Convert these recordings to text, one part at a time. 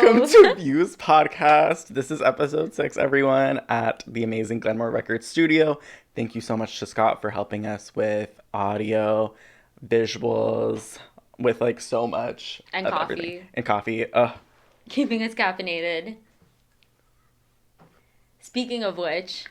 Welcome to Views Podcast. This is episode 6, everyone, at the amazing Glenmore Records studio. Thank you so much to Scott for helping us with audio, visuals, with like so much. And coffee. Everything. And coffee. Keeping us caffeinated. Speaking of which,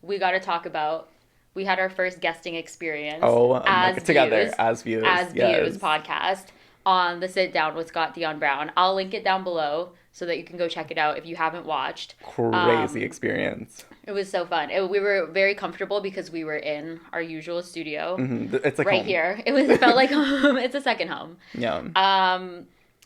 we got to talk about, we had our first guesting experience as Views podcast on the Sit Down with Scott Dion Brown. I'll link it down below so that you can go check it out if you haven't watched. Crazy experience. It was so fun. We were very comfortable because we were in our usual studio. Mm-hmm. It's like right home. Here. It felt like home. It's a second home. Yeah.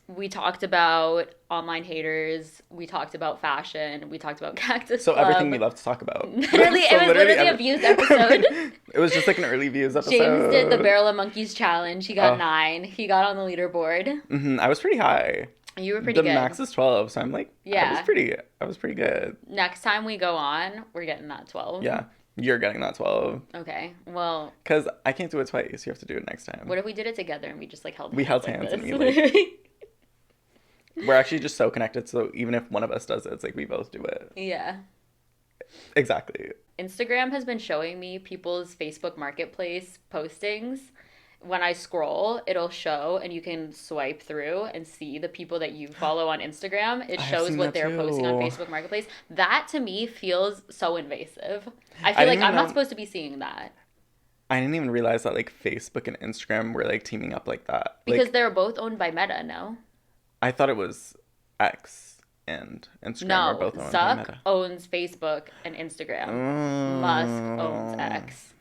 We talked about online haters. We talked about fashion. We talked about Cactus So Club. Everything we love to talk about. Literally, it was literally a Views episode. It was just like an early Views episode. James did the Barrel of Monkeys challenge. He got 9. He got on the leaderboard. Mm-hmm. I was pretty high. You were pretty good. The max is 12, so I'm like, yeah. I was pretty good. Next time we go on, we're getting that 12. Yeah. You're getting that 12. Okay, well... Because I can't do it twice. You have to do it next time. What if we did it together and we just, like, held hands? We held hands and we, like... We're actually just so connected, so even if one of us does it, it's like we both do it. Yeah. Exactly. Instagram has been showing me people's Facebook Marketplace postings. When I scroll, it'll show, and you can swipe through and see the people that you follow on Instagram. It shows what they're posting on Facebook Marketplace. That, to me, feels so invasive. I feel like I'm not supposed to be seeing that. I didn't even realize that, like, Facebook and Instagram were, like, teaming up like that. Because like, they're both owned by Meta, no? I thought it was X and Instagram were both owned by Meta. Zuck owns Facebook and Instagram. Musk owns X.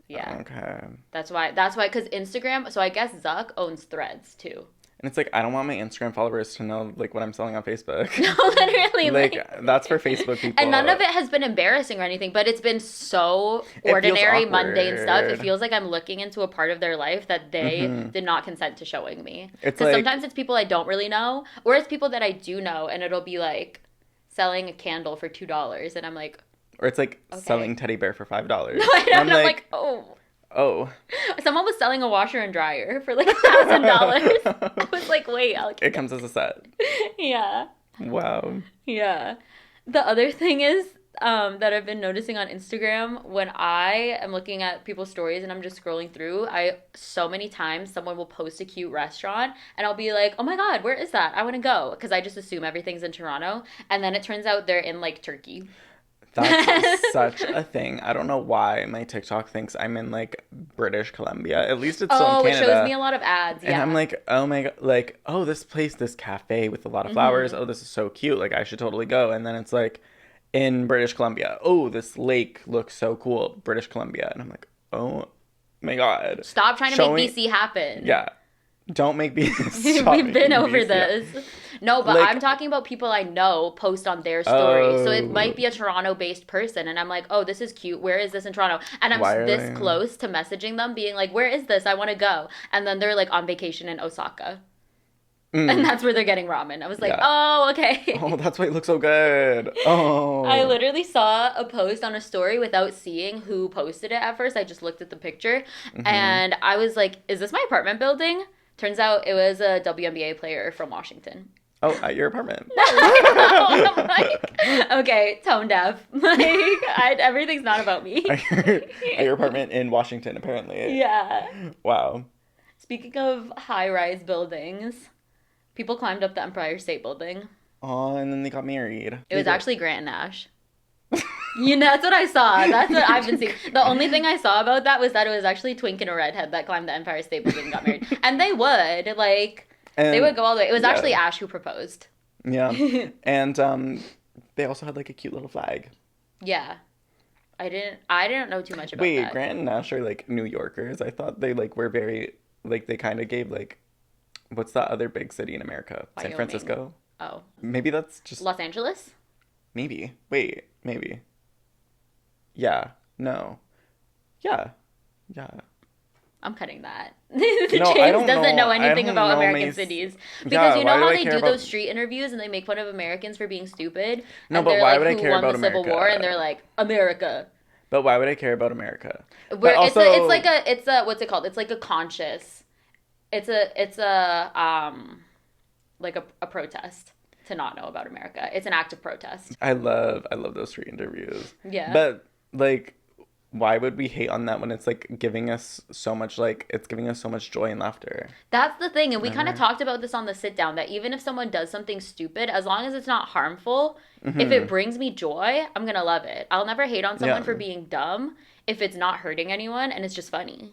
Yeah. Okay. That's why, because Instagram, so I guess Zuck owns Threads, too. And it's like, I don't want my Instagram followers to know, like, what I'm selling on Facebook. No, literally. Like, that's for Facebook people. And none of it has been embarrassing or anything, but it's been so ordinary, mundane stuff. It feels like I'm looking into a part of their life that they did not consent to showing me. Because like, sometimes it's people I don't really know, or it's people that I do know, and it'll be like selling a candle for $2, and I'm like... Or it's like selling teddy bear for $5. No, I know, and I'm like, oh. Someone was selling a washer and dryer for like $1,000. I was like, wait, it comes as a set. Yeah. Wow. Yeah. The other thing is that I've been noticing on Instagram, when I am looking at people's stories and I'm just scrolling through, so many times someone will post a cute restaurant and I'll be like, oh my God, where is that? I want to go. Because I just assume everything's in Toronto. And then it turns out they're in like Turkey. That's such a thing. I don't know why my TikTok thinks I'm in, like, British Columbia. At least it's still in Canada. Oh, it shows me a lot of ads, yeah. And I'm like, oh my God, like, oh, this place, this cafe with a lot of flowers. Oh, this is so cute. Like, I should totally go. And then it's like, in British Columbia. Oh, this lake looks so cool. British Columbia. And I'm like, oh my God. Stop trying to make BC happen. Yeah. Don't make BC. We've been over this. No, but like, I'm talking about people I know post on their stories. So it might be a Toronto-based person, and I'm like, oh, this is cute. Where is this in Toronto? And I'm this close to messaging them, being like, where is this? I want to go. And then they're like on vacation in Osaka. And that's where they're getting ramen. I was like, oh, okay. Oh, that's why it looks so good. Oh. I literally saw a post on a story without seeing who posted it at first. I just looked at the picture, and I was like, is this my apartment building? Turns out it was a WNBA player from Washington. Oh, at your apartment. I'm like, okay, tone deaf. Like, everything's not about me. At your apartment in Washington, apparently. Yeah. Wow. Speaking of high-rise buildings, people climbed up the Empire State Building. Oh, and then they got married. It was actually Grant and Ash. You know, that's what I saw. That's what I've been seeing. The only thing I saw about that was that it was actually Twink and a redhead that climbed the Empire State Building and got married. And they would, like, they would go all the way. It was actually Ash who proposed. Yeah. And they also had, like, a cute little flag. Yeah. I didn't know too much about that. Wait, Grant and Ash are, like, New Yorkers. I thought they, like, were very, like, they kind of gave, like, what's that other big city in America? Wyoming. San Francisco? Oh. Maybe that's just... Los Angeles? Maybe. Wait, maybe. Yeah. No. Yeah. I'm cutting that. James doesn't know anything about American cities. Because you know how they do those street interviews and they make fun of Americans for being stupid? No, and but they're why like, would I care about America? Who won the Civil War? And they're like, America. But why would I care about America? Where it's a what's it called? It's like a conscious. It's a like a protest. to not know about America. It's an act of protest. I love those street interviews. Yeah. But, like, why would we hate on that when it's, like, giving us so much, like, it's giving us so much joy and laughter? That's the thing. And we kind of talked about this on the sit down, that even if someone does something stupid, as long as it's not harmful, if it brings me joy, I'm going to love it. I'll never hate on someone for being dumb if it's not hurting anyone and it's just funny.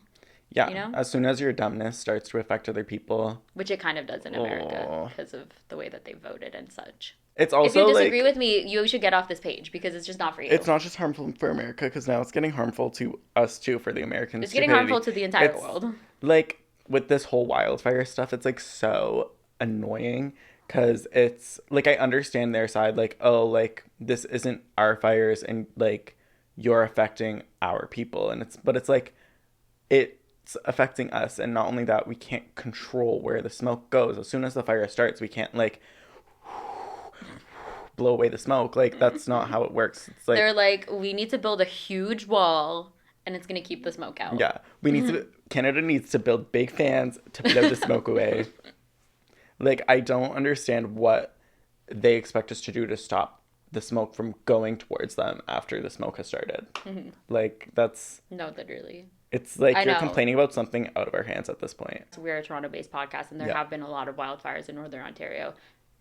Yeah. You know? As soon as your dumbness starts to affect other people. Which it kind of does in America because of the way that they voted and such. It's also, if you disagree with me, you should get off this page because it's just not for you. It's not just harmful for America, because now it's getting harmful to us too, for the Americans. It's getting harmful to the entire world. Like, with this whole wildfire stuff, it's, like, so annoying, because it's, like, I understand their side, like, oh, like, this isn't our fires, and, like, you're affecting our people, and it's, like, it's affecting us, and not only that, we can't control where the smoke goes. As soon as the fire starts, we can't, like, blow away the smoke. Like, that's not how it works. It's like, they're like, we need to build a huge wall and it's going to keep the smoke out. Yeah. We need to, Canada needs to build big fans to blow the smoke away. Like, I don't understand what they expect us to do to stop the smoke from going towards them after the smoke has started. Like, that's... No, literally. It's like you're complaining about something out of our hands at this point. We're a Toronto-based podcast, and there have been a lot of wildfires in Northern Ontario.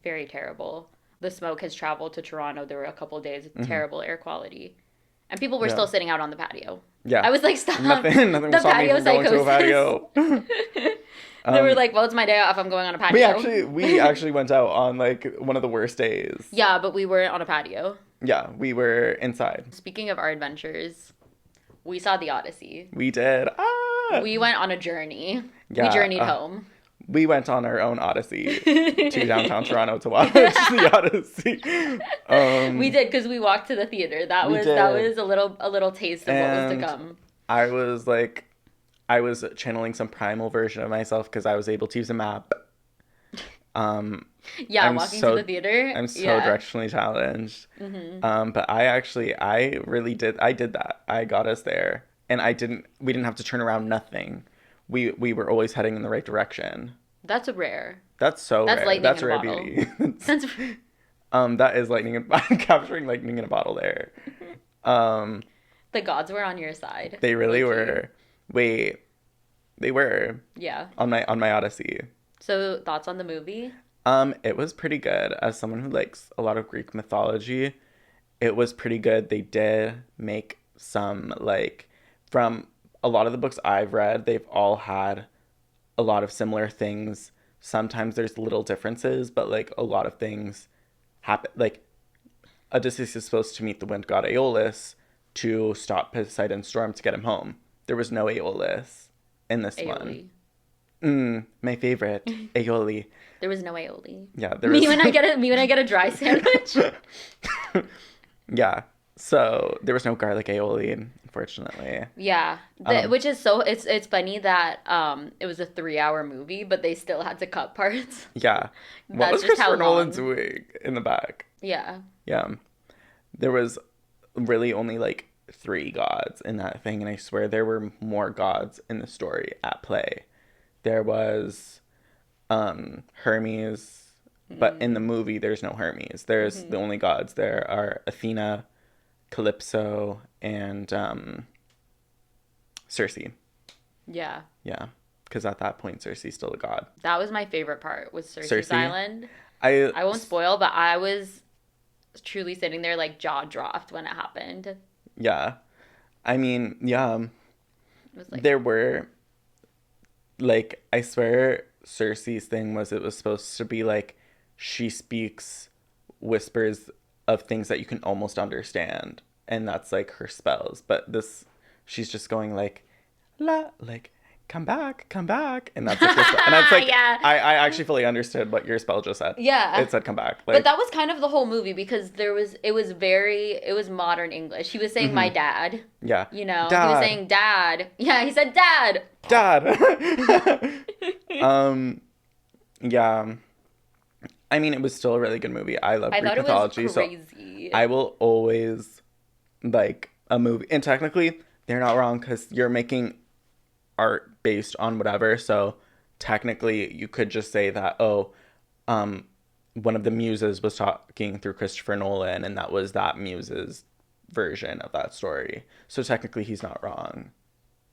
Very terrible. The smoke has traveled to Toronto. There were a couple of days of terrible air quality. And people were still sitting out on the patio. Yeah. I was like, stop. Nothing the patio psychosis. Going to a patio. They were like, well, it's my day off. I'm going on a patio. We actually went out on, like, one of the worst days. Yeah, but we were on a patio. Yeah, we were inside. Speaking of our adventures, we saw the Odyssey. We did. We went on a journey. Yeah, we journeyed home. We went on our own Odyssey to downtown Toronto to watch the Odyssey. We did, because we walked to the theater. That was a little taste of what was to come. I was channeling some primal version of myself because I was able to use a map. Walking to the theater. I'm so directionally challenged. But I really did that. I got us there, and we didn't have to turn around, nothing. We were always heading in the right direction. That's rare. That's so rare. Lightning That's in a rare bottle. beauty. That is capturing lightning in a bottle there. The gods were on your side. They really were. Wait, they were. Yeah. On my Odyssey. So, thoughts on the movie? It was pretty good. As someone who likes a lot of Greek mythology, it was pretty good. They did make some, like, from a lot of the books I've read, they've all had a lot of similar things. Sometimes there's little differences, but, like, a lot of things happen. Like, Odysseus is supposed to meet the wind god Aeolus to stop Poseidon's storm to get him home. There was no Aeolus in this one. My favorite, aioli. There was no aioli. Yeah, there was. Me when I get a dry sandwich. Yeah. So there was no garlic aioli, unfortunately. Yeah, which is it's funny that it was a 3-hour movie, but they still had to cut parts. Yeah. What was Christpher Nolan doing in the back? Yeah. Yeah. There was really only, like, 3 gods in that thing, and I swear there were more gods in the story at play. There was Hermes, but in the movie there's no Hermes. There's the only gods there are Athena, Calypso, and Circe. Yeah. Yeah, because at that point Circe's still a god. That was my favorite part, was Circe's Island. I won't spoil, but I was truly sitting there, like, jaw dropped when it happened. Yeah. I mean, yeah. It was like... There were... Like, I swear Circe's thing was it was supposed to be, like, she speaks whispers of things that you can almost understand. And that's, like, her spells. But she's just going, like, come back. And that's, like, her spell. And that's, like, yeah. I actually fully understood what your spell just said. Yeah. It said come back. Like, but that was kind of the whole movie, because it was modern English. He was saying my dad. Yeah. You know, dad. He was saying dad. Yeah, he said dad. Yeah. I mean, it was still a really good movie. I love Greek mythology. It was crazy. So I will always like a movie. And technically, they're not wrong, because you're making art based on whatever. So technically, you could just say that, one of the muses was talking through Christopher Nolan, and that was that muse's version of that story. So technically he's not wrong.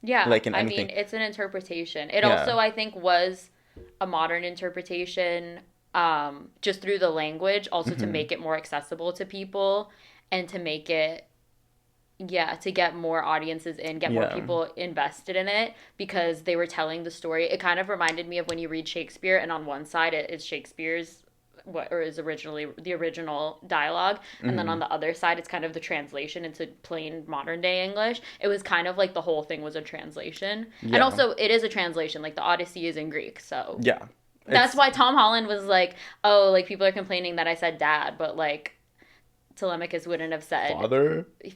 Yeah, like in I anything. mean, it's an interpretation. It also, I think, was a modern interpretation, just through the language, also to make it more accessible to people and to make it, to get more audiences in, get more people invested in it, because they were telling the story. It kind of reminded me of when you read Shakespeare, and on one side it is Shakespeare's is originally the original dialogue, and then on the other side it's kind of the translation into plain modern day English. It was kind of like the whole thing was a translation, and also it is a translation. Like the Odyssey is in Greek, so that's why Tom Holland was like, oh, like people are complaining that I said dad, but like Telemachus wouldn't have said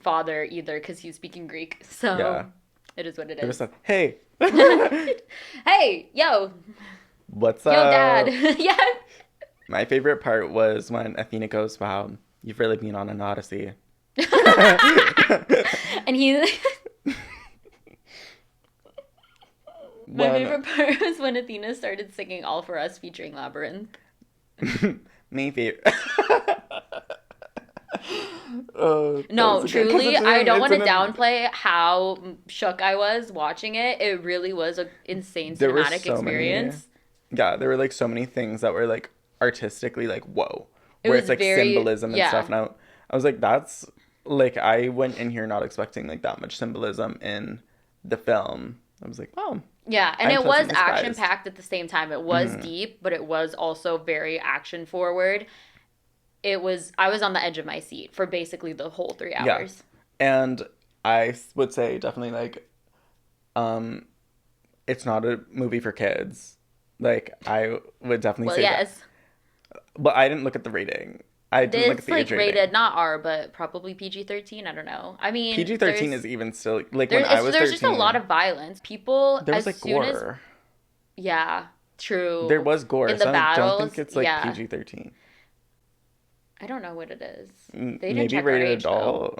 father either, because he's speaking Greek. So it is what it is. It was like, hey, hey, yo, what's up, yo, dad. Yeah. My favorite part was when Athena goes, wow, you've really been on an Odyssey. And he... My favorite part was when Athena started singing All For Us featuring Labyrinth. My favorite. No, truly, I don't want to downplay how shook I was watching it. It really was an insane cinematic experience. There were like so many things that were like artistically like whoa, where it's like very, symbolism and stuff. And I was like, that's like, I went in here not expecting like that much symbolism in the film. I was like, wow. Yeah, and it was action packed at the same time. It was deep, but it was also very action forward. I was on the edge of my seat for basically the whole 3 hours. Yeah. And I would say definitely like it's not a movie for kids. Like I would definitely say that. But I didn't look at the rating. I didn't look at the age rating. It's like rated not R, but probably PG-13. I don't know. I mean, PG-13 is even still like when I was 13. There's just a lot of violence. People, there was like gore. Yeah, true. There was gore. In the battles, I don't think it's like PG-13. I don't know what it is. They didn't maybe check rated age, adult.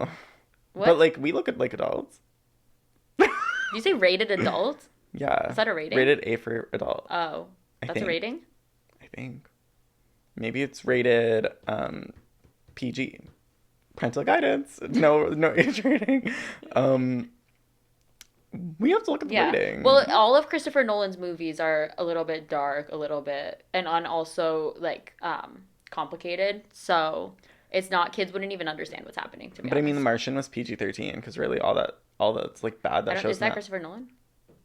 What? But like we look at like adults. Did you say rated adult? Yeah. Is that a rating? Rated A for adult. Oh, that's a rating? I think. Maybe it's rated PG. Parental guidance. No age rating. We have to look at the rating. Well, all of Christopher Nolan's movies are a little bit dark, a little bit, and also like complicated. So it's not, kids wouldn't even understand what's happening, to be honest. I mean, The Martian was PG-13 because really all that's like bad that shows. Is that Christopher Nolan?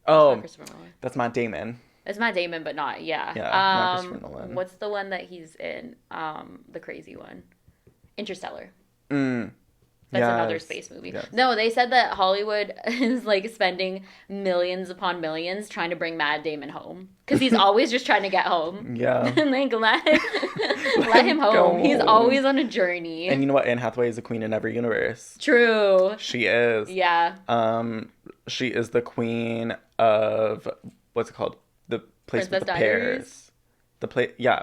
Oh, Christopher Nolan. That's Matt Damon. It's Matt Damon, but not, not Christopher Nolan. What's the one that he's in? The crazy one. Interstellar. That's another space movie. Yes. No, they said that Hollywood is like spending millions upon millions trying to bring Matt Damon home. Because he's always just trying to get home. Yeah. And like, let him home. He's always on a journey. And you know what? Anne Hathaway is a queen in every universe. True. She is. Yeah. She is the queen of, what's it called? The place with the pears.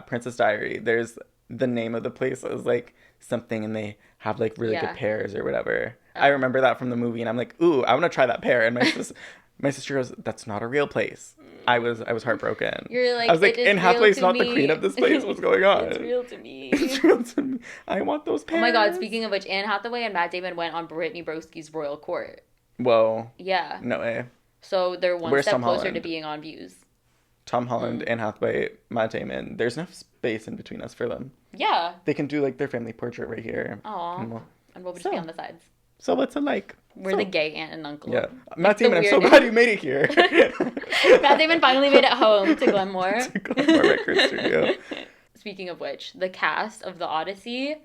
Princess Diary. There's the name of the place is like something, and they have like really good pears or whatever. I remember that from the movie, and I'm like, ooh, I want to try that pear. And my sister goes, that's not a real place. I was heartbroken. You're like, I was like, Anne Hathaway's not the queen of this place. What's going on? It's real to me. It's real to me. I want those pears. Oh my god, speaking of which, Anne Hathaway and Matt Damon went on Brittany Broski's royal court. Whoa. Yeah. No way. So they're one step closer to being on Views. Tom Holland, Anne Hathaway, Matt Damon. There's enough space in between us for them. Yeah. They can do like their family portrait right here. Aww. And we'll just be on the sides. So what's it like? We're the gay aunt and uncle. Yeah. Matt Damon, I'm so glad you made it here. Matt Damon finally made it home to Glenmore. To Glenmore Record Studio. Speaking of which, the cast of the Odyssey,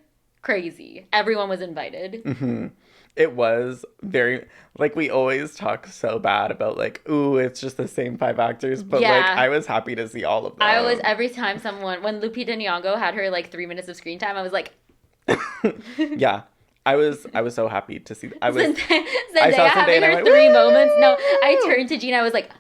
crazy. Everyone was invited. Mm-hmm. It was very, like, we always talk so bad about, like, ooh, it's just the same 5 actors. But, like, I was happy to see all of them. Every time when Lupita Nyong'o had her, like, 3 minutes of screen time, I was like... Yeah. I was so happy to see. Zendaya having her 3 moments. No, I turned to Gina. I was like,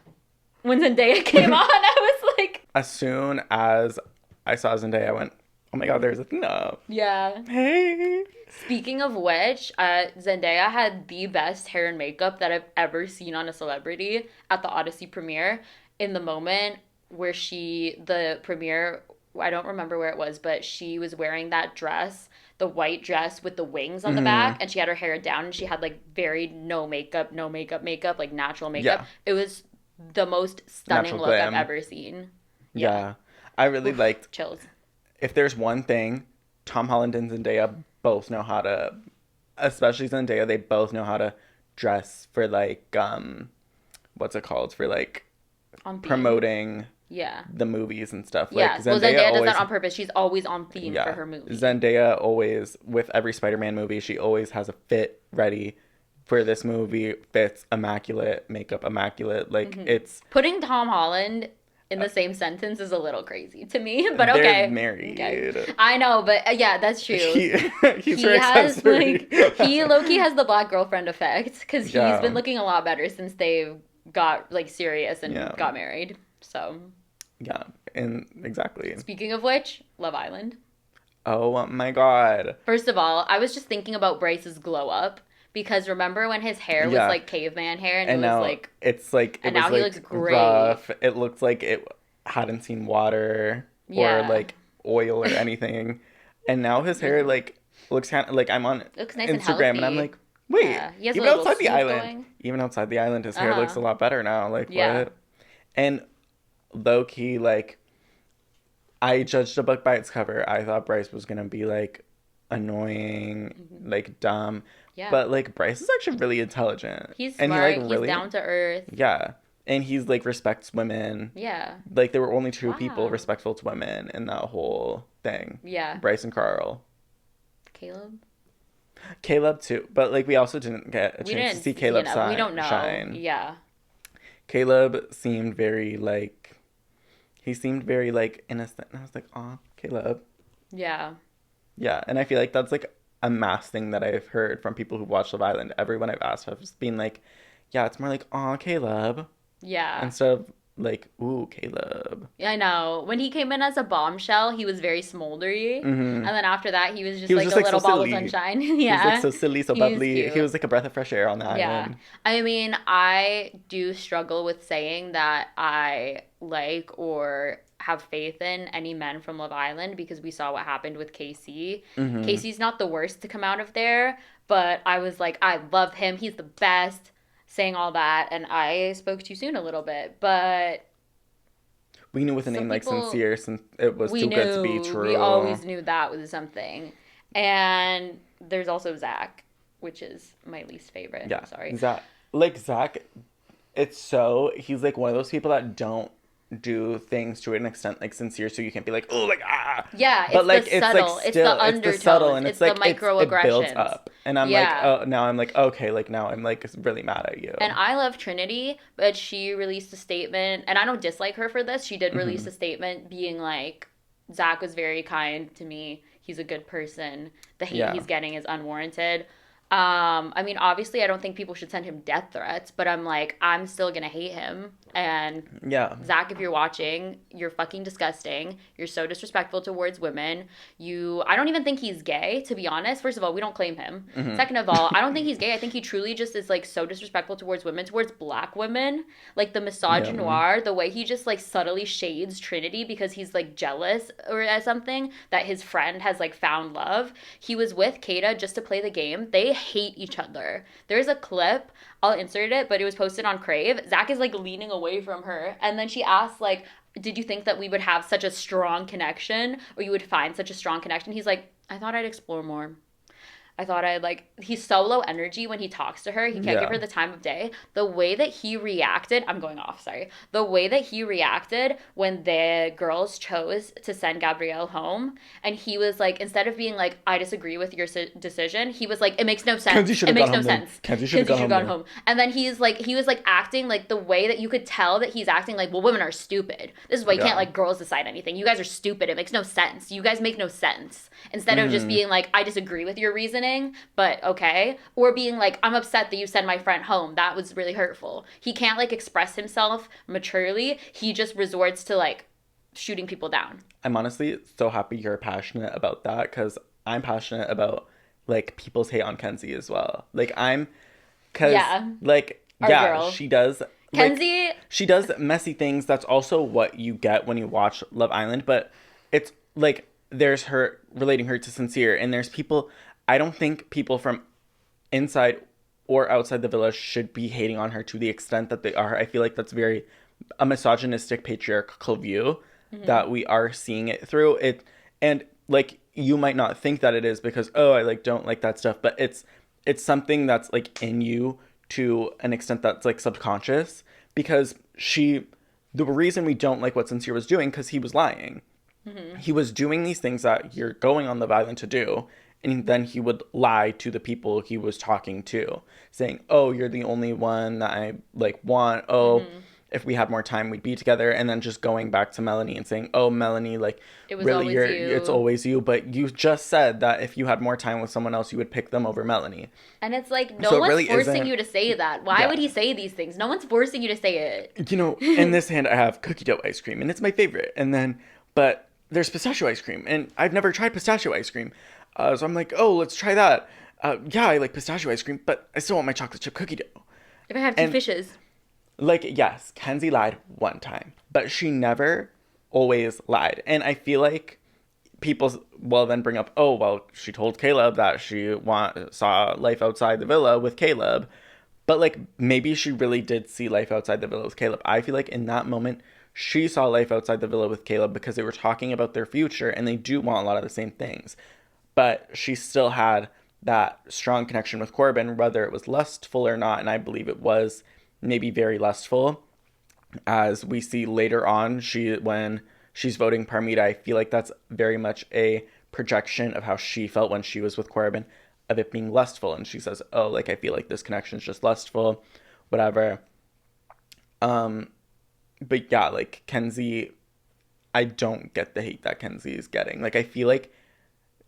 when Zendaya came on, I was like... As soon as I saw Zendaya, I went, oh my god, there's Athena. Yeah. Hey. Speaking of which, Zendaya had the best hair and makeup that I've ever seen on a celebrity at the Odyssey premiere. In the moment where the premiere I don't remember where it was, but she was wearing that dress, the white dress with the wings on the back, and she had her hair down, and she had like very no makeup, like natural makeup. Yeah. It was the most stunning natural look I've ever seen. Yeah. I really liked chills. If there's one thing, Tom Holland and Zendaya both know how to, especially Zendaya, they both know how to dress for like what's it called? For like promoting the movies and stuff. Yeah. Like Zendaya does that on purpose. She's always on theme for her movie. Zendaya always, with every Spider-Man movie, she always has a fit ready for this movie. Fits immaculate, makeup immaculate. Like it's putting Tom Holland in the same sentence is a little crazy to me, but okay. They're married. Okay. I know, but yeah, that's true. He has like he low-key has the black girlfriend effect because he's been looking a lot better since they got like serious and got married. So yeah, and exactly. Speaking of which, Love Island. Oh my god. First of all, I was just thinking about Bryce's glow up. Because remember when his hair was like caveman hair and it was like... It's like... And now he looks great. Rough. It looks like it hadn't seen water or like oil or anything. And now his hair like looks kind of like I'm on looks nice Instagram and I'm like, wait, even outside the island. Even outside the island, his hair looks a lot better now. Like what? And low key, like I judged a book by its cover. I thought Bryce was gonna be like annoying, like dumb. Yeah. But, like, Bryce is actually really intelligent. He's smart. He's down to earth. Yeah. And he's, like, respects women. Yeah. Like, there were only two people respectful to women in that whole thing. Yeah. Bryce and Carl. Caleb, too. But, like, we also didn't get a chance to see Caleb shine. We don't know. Shine. Yeah. Caleb seemed very, like... He seemed very, like, innocent. And I was like, aw, Caleb. Yeah. Yeah. And I feel like that's, like... a mass thing that I've heard from people who watch Love Island. Everyone I've asked have just been like, yeah, it's more like, aw, Caleb. Yeah. Instead of like, ooh, Caleb. Yeah, I know. When he came in as a bombshell, he was very smoldery. And then after that, he was just like a little ball of sunshine. Yeah. He was like so silly, so bubbly. He was like a breath of fresh air on the island. I mean, I do struggle with saying that I like or have faith in any men from Love Island because we saw what happened with Casey. Casey's not the worst to come out of there, but I was like, I love him. He's the best. Saying all that, and I spoke too soon a little bit, but we knew with a name like Sincere, since it was too good to be true. We always knew that was something. And there's also Zach, which is my least favorite. Yeah, sorry. Zach, he's like one of those people that don't do things to an extent like Sincere, so you can't be like, oh, like yeah, but like it's subtle, it's the undertones, it's the subtle, and it's like the microaggressions. It builds up, and I'm like, oh, now I'm like, okay, like now I'm like really mad at you. And I love Trinity, but she released a statement, and I don't dislike her for this. She did release a statement being like, Zach was very kind to me. He's a good person. The hate he's getting is unwarranted. I mean, obviously, I don't think people should send him death threats, but I'm like, I'm still gonna hate him. And Zach, if you're watching, you're fucking disgusting. You're so disrespectful towards women. I don't even think he's gay, to be honest. First of all, we don't claim him. Second of all, I don't think he's gay. I think he truly just is like so disrespectful towards women, towards black women. Like the misogynoir, the way he just like subtly shades Trinity because he's like jealous or something that his friend has like found love. He was with Kata just to play the game. They hate each other. There's a clip, I'll insert it, but it was posted on Crave. Zach is like leaning away from her, and then she asks like, did you think that we would have such a strong connection, or you would find such a strong connection? He's like, I thought I'd explore more. I thought he's so low energy when he talks to her. He can't give her the time of day. The way that he reacted, I'm going off, sorry. The way that he reacted when the girls chose to send Gabrielle home, and he was like, instead of being like, I disagree with your decision, he was like, it makes no sense. It makes no sense. Kenzie should have gone home. And then he was like acting like the way that you could tell that he's acting like, well, women are stupid. This is why you can't let girls decide anything. You guys are stupid. It makes no sense. You guys make no sense. Instead of just being like, I disagree with your reasoning, but okay, or being like, I'm upset that you sent my friend home, that was really hurtful. He can't like express himself maturely. He just resorts to like shooting people down. I'm honestly so happy you're passionate about that, because I'm passionate about like people's hate on Kenzie as well. Like girl. She does Kenzie, she does messy things. That's also what you get when you watch Love Island, but it's like there's her relating her to Sincere, and there's people. I don't think people from inside or outside the villa should be hating on her to the extent that they are. I feel like that's very a misogynistic patriarchal view that we are seeing it through it. And like, you might not think that it is because, oh, I like don't like that stuff, but it's something that's like in you to an extent that's like subconscious, because the reason we don't like what Sincere was doing, because he was lying. He was doing these things that you're going on Love Island to do, and then he would lie to the people he was talking to, saying, oh, you're the only one that I like want. Oh, if we had more time, we'd be together. And then just going back to Melanie and saying, oh, Melanie, like, it was really, always you. It's always you. But you just said that if you had more time with someone else, you would pick them over Melanie. And it's like, no one's really forcing you to say that. Why would he say these things? No one's forcing you to say it. You know, in this hand, I have cookie dough ice cream, and it's my favorite. And then, but there's pistachio ice cream, and I've never tried pistachio ice cream. So I'm like, oh, let's try that. Yeah, I like pistachio ice cream, but I still want my chocolate chip cookie dough. If I have two fishes. Like, yes, Kenzie lied one time, but she never always lied. And I feel like people will then bring up, oh, well, she told Caleb that she saw life outside the villa with Caleb. But, like, maybe she really did see life outside the villa with Caleb. I feel like in that moment, she saw life outside the villa with Caleb because they were talking about their future, and they do want a lot of the same things. But she still had that strong connection with Corbin, whether it was lustful or not. And I believe it was maybe very lustful. As we see later on, when she's voting Parmita, I feel like that's very much a projection of how she felt when she was with Corbin, of it being lustful. And she says, oh, like, I feel like this connection is just lustful, whatever. But yeah, like, Kenzie, I don't get the hate that Kenzie is getting. Like, I feel like,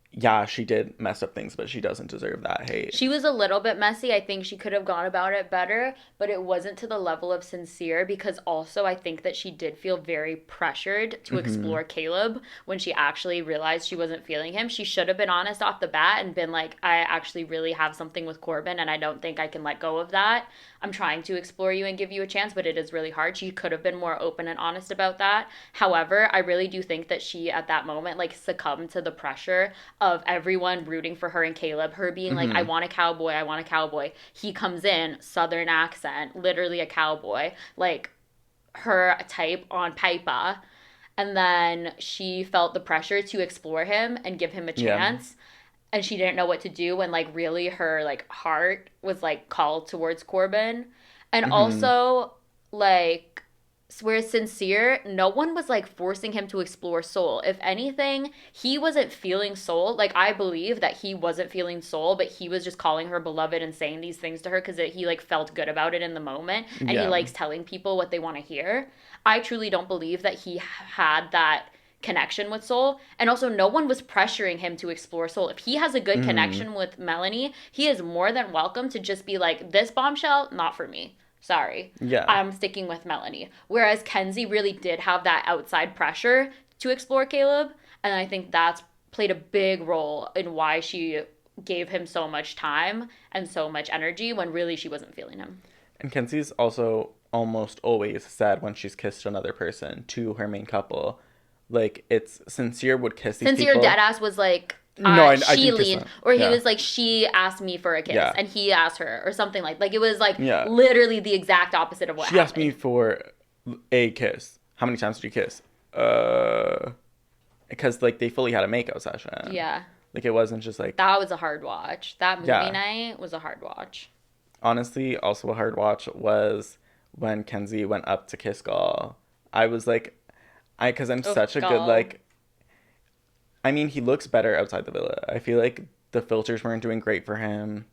yeah, she did mess up things, but she doesn't deserve that hate. She was a little bit messy. I think she could have gone about it better, but it wasn't to the level of Sincere, because also I think that she did feel very pressured to explore Caleb when she actually realized she wasn't feeling him. She should have been honest off the bat and been like, I actually really have something with Corbin, and I don't think I can let go of that. I'm trying to explore you and give you a chance, but it is really hard. She could have been more open and honest about that. However, I really do think that she, at that moment, like, succumbed to the pressure of everyone rooting for her and Caleb, her being like, I want a cowboy, I want a cowboy. He comes in, southern accent, literally a cowboy, like her type on Pipa. And then she felt the pressure to explore him and give him a chance. Yeah. And she didn't know what to do when, like, really her, like, heart was, like, called towards Corbin. And also, like, whereas Sincere, no one was, like, forcing him to explore Soul. If anything, he wasn't feeling Soul. Like, I believe that he wasn't feeling Soul, but he was just calling her beloved and saying these things to her because he, like, felt good about it in the moment. And he likes telling people what they want to hear. I truly don't believe that he had that connection with Soul. And also, no one was pressuring him to explore Soul. If he has a good connection with Melanie, he is more than welcome to just be like, this bombshell, not for me. Sorry. Yeah. I'm sticking with Melanie. Whereas Kenzie really did have that outside pressure to explore Caleb. And I think that's played a big role in why she gave him so much time and so much energy when really she wasn't feeling him. And Kenzie's also almost always said when she's kissed another person to her main couple, like, it's Sincere would kiss these Sincere people. deadass was like, no, she leaned, or he was like, she asked me for a kiss, and he asked her, or something like it was like literally the exact opposite of what happened. She asked me for a kiss. How many times did you kiss? Because, like, they fully had a makeout session. Yeah. Like, it wasn't just like... That was a hard watch. That movie night was a hard watch. Honestly, also a hard watch was when Kenzie went up to kiss Gaul. I was like... Because I'm such a good, like... I mean, he looks better outside the villa. I feel like the filters weren't doing great for him.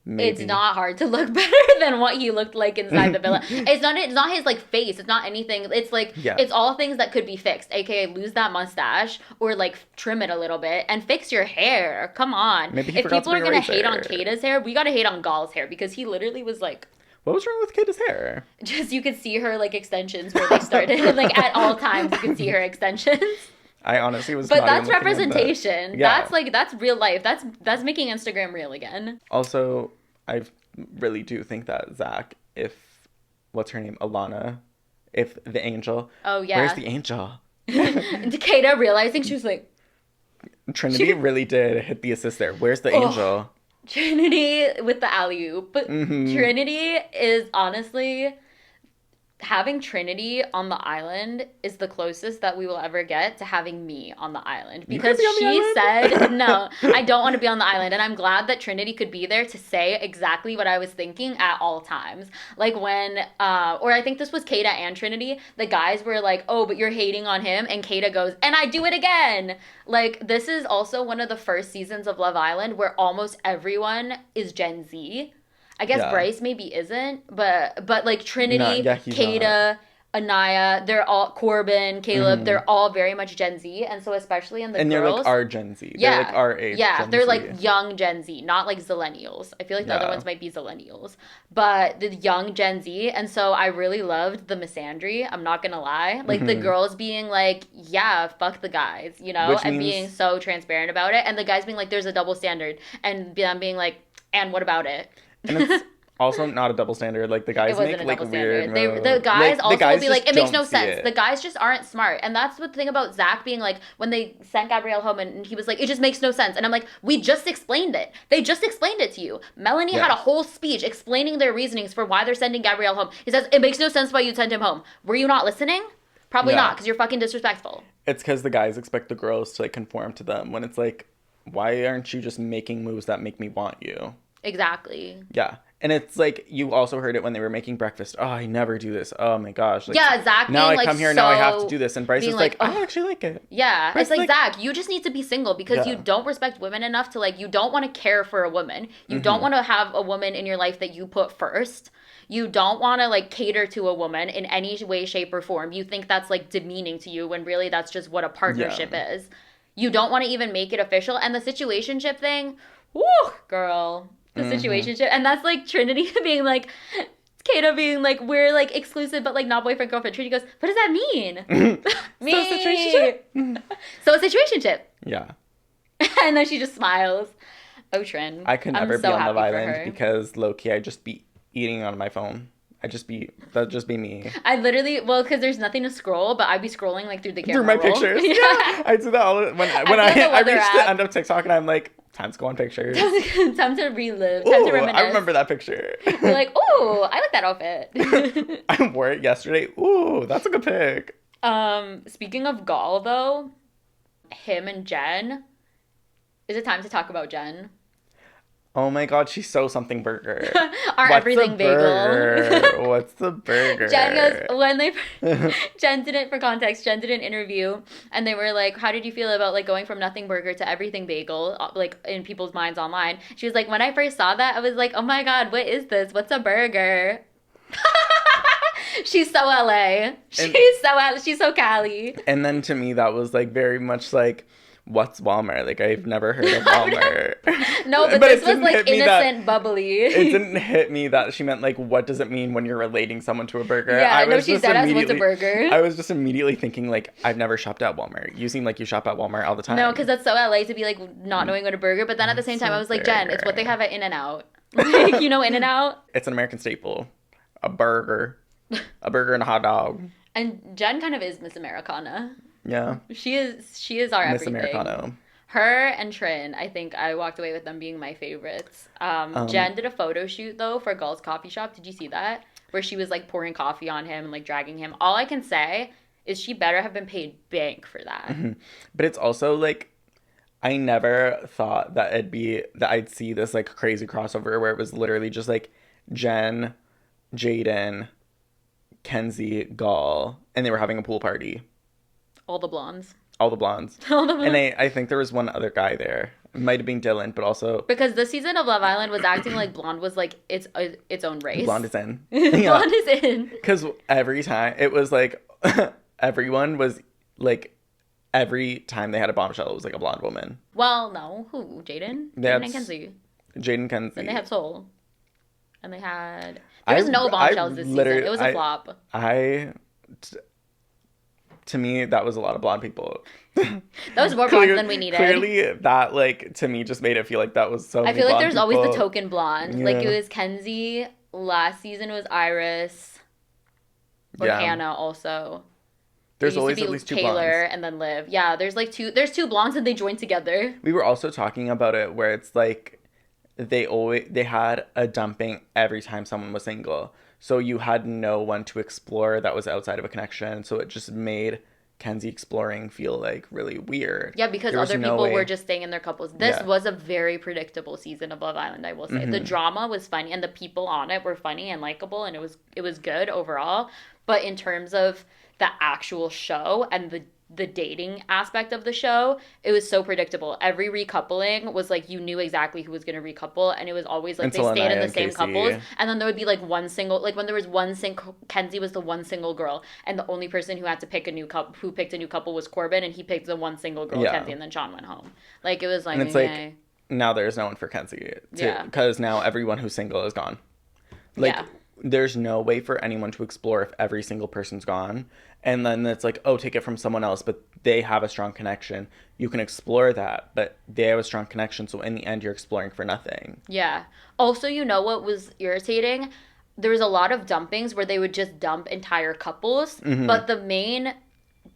Maybe. It's not hard to look better than what he looked like inside the villa. It's not his, like, face. It's not anything. It's, like, it's all things that could be fixed. AKA lose that mustache or, like, trim it a little bit and fix your hair. Come on. Maybe if people are going to hate on Kata's hair, we got to hate on Gaul's hair because he literally was, like... What was wrong with Kata's hair? Just, you could see her, like, extensions where they started. Like, at all times, you could see her extensions. I honestly was But that's representation. That's, like, that's real life. That's making Instagram real again. Also, I really do think that Zach, what's her name? Alana, if the angel. Oh, yeah. Where's the angel? Kata realizing, she was like... Trinity really did hit the assist there. Where's the angel? Trinity with the alley-oop. Trinity is honestly... Having Trinity on the island is the closest that we will ever get to having me on the island. Because she said, no, I don't want to be on the island. And I'm glad that Trinity could be there to say exactly what I was thinking at all times. Like when, or I think this was Kata and Trinity, the guys were like, oh, but you're hating on him. And Kata goes, and I do it again. Like, this is also one of the first seasons of Love Island where almost everyone is Gen Z. I guess Bryce maybe isn't, but like Trinity, Kata, Anaya, they're all, Corbin, Caleb, they're all very much Gen Z. And so especially in the girls. And they're like our Gen Z. They're like our age they're like young Gen Z, not like Zillennials. I feel like the other ones might be Zillennials. But the young Gen Z. And so I really loved the misandry, I'm not going to lie. Like the girls being like, yeah, fuck the guys, you know? And being so transparent about it. And the guys being like, there's a double standard. And them being like, and what about it? And it's also not a double standard. Like, the guys make, like, weird moves. The guys also will be like, it makes no sense. The guys just aren't smart. And that's the thing about Zach being like, when they sent Gabrielle home and he was like, it just makes no sense. And I'm like, we just explained it. They just explained it to you. Melanie had a whole speech explaining their reasonings for why they're sending Gabrielle home. He says, it makes no sense why you'd send him home. Were you not listening? Probably not, because you're fucking disrespectful. It's because the guys expect the girls to, like, conform to them. When it's like, why aren't you just making moves that make me want you? Exactly. Yeah. And it's like, you also heard it when they were making breakfast. Oh, I never do this. Oh my gosh. Like, Zach now being I come here, now I have to do this. And Bryce is like, I actually like it. Yeah. Bryce it's like, Zach, you just need to be single because you don't respect women enough to, like, you don't want to care for a woman. You don't want to have a woman in your life that you put first. You don't want to, like, cater to a woman in any way, shape, or form. You think that's, like, demeaning to you when really that's just what a partnership is. You don't want to even make it official. And the situationship thing, woo, girl. The situationship, and that's like Trinity being like, Kata being like, we're like exclusive but like not boyfriend girlfriend. Trinity goes, what does that mean? Me. So a situationship. So a situationship. Yeah. And then she just smiles. Oh, Trin. I could never be on Love Island because low-key I'd just be eating on my phone. That'd just be me. I literally, well, because there's nothing to scroll, but I'd be scrolling like through the camera through my pictures. Yeah. I do that all when I reach the end of TikTok and I'm like, time to go on pictures. Time to relive. Time to reminisce. I remember that picture. You're like, ooh, I like that outfit. I wore it yesterday. Ooh, that's a good pic. Speaking of Gall, though, him and Jen. Is it time to talk about Jen? Oh my god, she's so something burger. Our everything bagel. What's the burger? Jen goes, Jen didn't, for context, Jen did an interview and they were like, how did you feel about like going from nothing burger to everything bagel, like in people's minds online? She was like, when I first saw that, I was like, oh my god, what is this? What's a burger? She's so LA. She's so Cali. And then to me, that was like very much like, what's Walmart? Like, I've never heard of Walmart. No, but this was like innocent, bubbly. It didn't hit me that she meant like, what does it mean when you're relating someone to a burger? Yeah, no, she said as what's a burger. I was just immediately thinking like, I've never shopped at Walmart. You seem like you shop at Walmart all the time. No, because that's so LA to be like not knowing what a burger. But then at the same time, I was like, Jen, it's what they have at In-N-Out. Like, you know In-N-Out? It's an American staple. A burger. A burger and a hot dog. And Jen kind of is Miss Americana. Yeah. She is our Miss everything. Americano. Her and Trin, I think I walked away with them being my favorites. Jen did a photo shoot, though, for Gull's Coffee Shop. Did you see that? Where she was, like, pouring coffee on him and, like, dragging him. All I can say is she better have been paid bank for that. Mm-hmm. But it's also, like, I never thought that I'd see this, like, crazy crossover where it was literally just, like, Jen, Jaden, Kenzie, Gull, and they were having a pool party. All the blondes. And I think there was one other guy there. It might have been Dylan, but also... Because this season of Love Island was acting like blonde was, like, its own race. Blonde is in. Blonde is in. Because every time, it was, like, everyone was, like, every time they had a bombshell, it was, like, a blonde woman. Well, no. Who? Jaden? Jaden and Kenzie. Jaden, Kenzie. And they had Soul. And they had... There was no bombshells this season. It was a flop. To me, that was a lot of blonde people. That was more blondes than we needed. Clearly, that, like, to me, just made it feel like that was so many I feel like blonde there's people. always the token blonde. Yeah. Like, it was Kenzie. Last season was Iris. Or Hannah, also. There's always at least two Taylor blondes. And then Liv. Yeah, there's two blondes and they joined together. We were also talking about it where it's like they had a dumping every time someone was single. So you had no one to explore that was outside of a connection. So it just made Kenzie exploring feel like really weird. Yeah, because other people were just staying in their couples. This was a very predictable season of Love Island, I will say. The drama was funny and the people on it were funny and likable, and it was good overall. But in terms of the actual show and the dating aspect of the show, it was so predictable. Every recoupling was like you knew exactly who was going to recouple, and it was always like they stayed in the same couples, and then there would be like one single, like when there was one single, Kenzie was the one single girl, and the only person who had to pick a new couple, who picked a new couple was Corbin, and he picked the one single girl, Kenzie, and then Sean went home. Like it was like, and it's like now there's no one for Kenzie, because now everyone who's single is gone. Like there's no way for anyone to explore if every single person's gone. And then it's like, oh, take it from someone else, but they have a strong connection. You can explore that, but they have a strong connection. So in the end, you're exploring for nothing. Yeah. Also, you know what was irritating? There was a lot of dumpings where they would just dump entire couples. But the main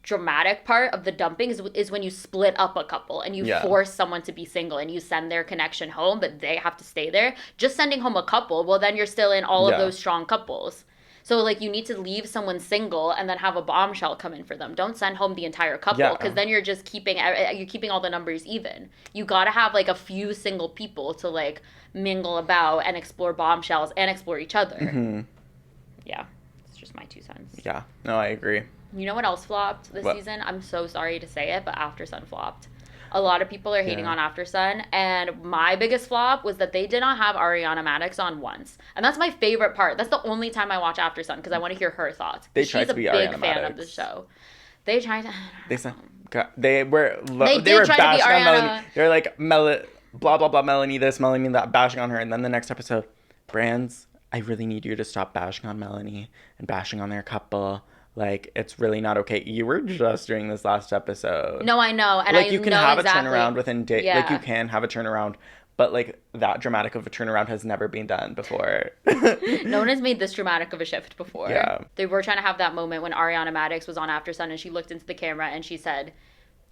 dramatic part of the dumping is when you split up a couple and you force someone to be single and you send their connection home, but they have to stay there. Just sending home a couple, well, then you're still in all of those strong couples. So, like, you need to leave someone single and then have a bombshell come in for them. Don't send home the entire couple, because then you're just keeping all the numbers even. You got to have, like, a few single people to, like, mingle about and explore bombshells and explore each other. Yeah, it's just my 2 cents. Yeah, no, I agree. You know what else flopped this season? I'm so sorry to say it, but After Sun flopped. A lot of people are hating on After Sun, and my biggest flop was that they did not have Ariana Madix on once. And that's my favorite part. That's the only time I watch After Sun, because I want to hear her thoughts. They tried to be Ariana Madix. She's a big fan of the show. They tried to... They were bashing on Melanie. They were like, blah, blah, blah, Melanie this, Melanie that, bashing on her. And then the next episode, Brands, I really need you to stop bashing on Melanie and bashing on their couple. Like, it's really not okay. You were just doing this last episode. No, I know. And like, you can have a turnaround within days. Like, you can have a turnaround. But, like, that dramatic of a turnaround has never been done before. No one has made this dramatic of a shift before. Yeah. They were trying to have that moment when Ariana Madix was on After Sun and she looked into the camera and she said,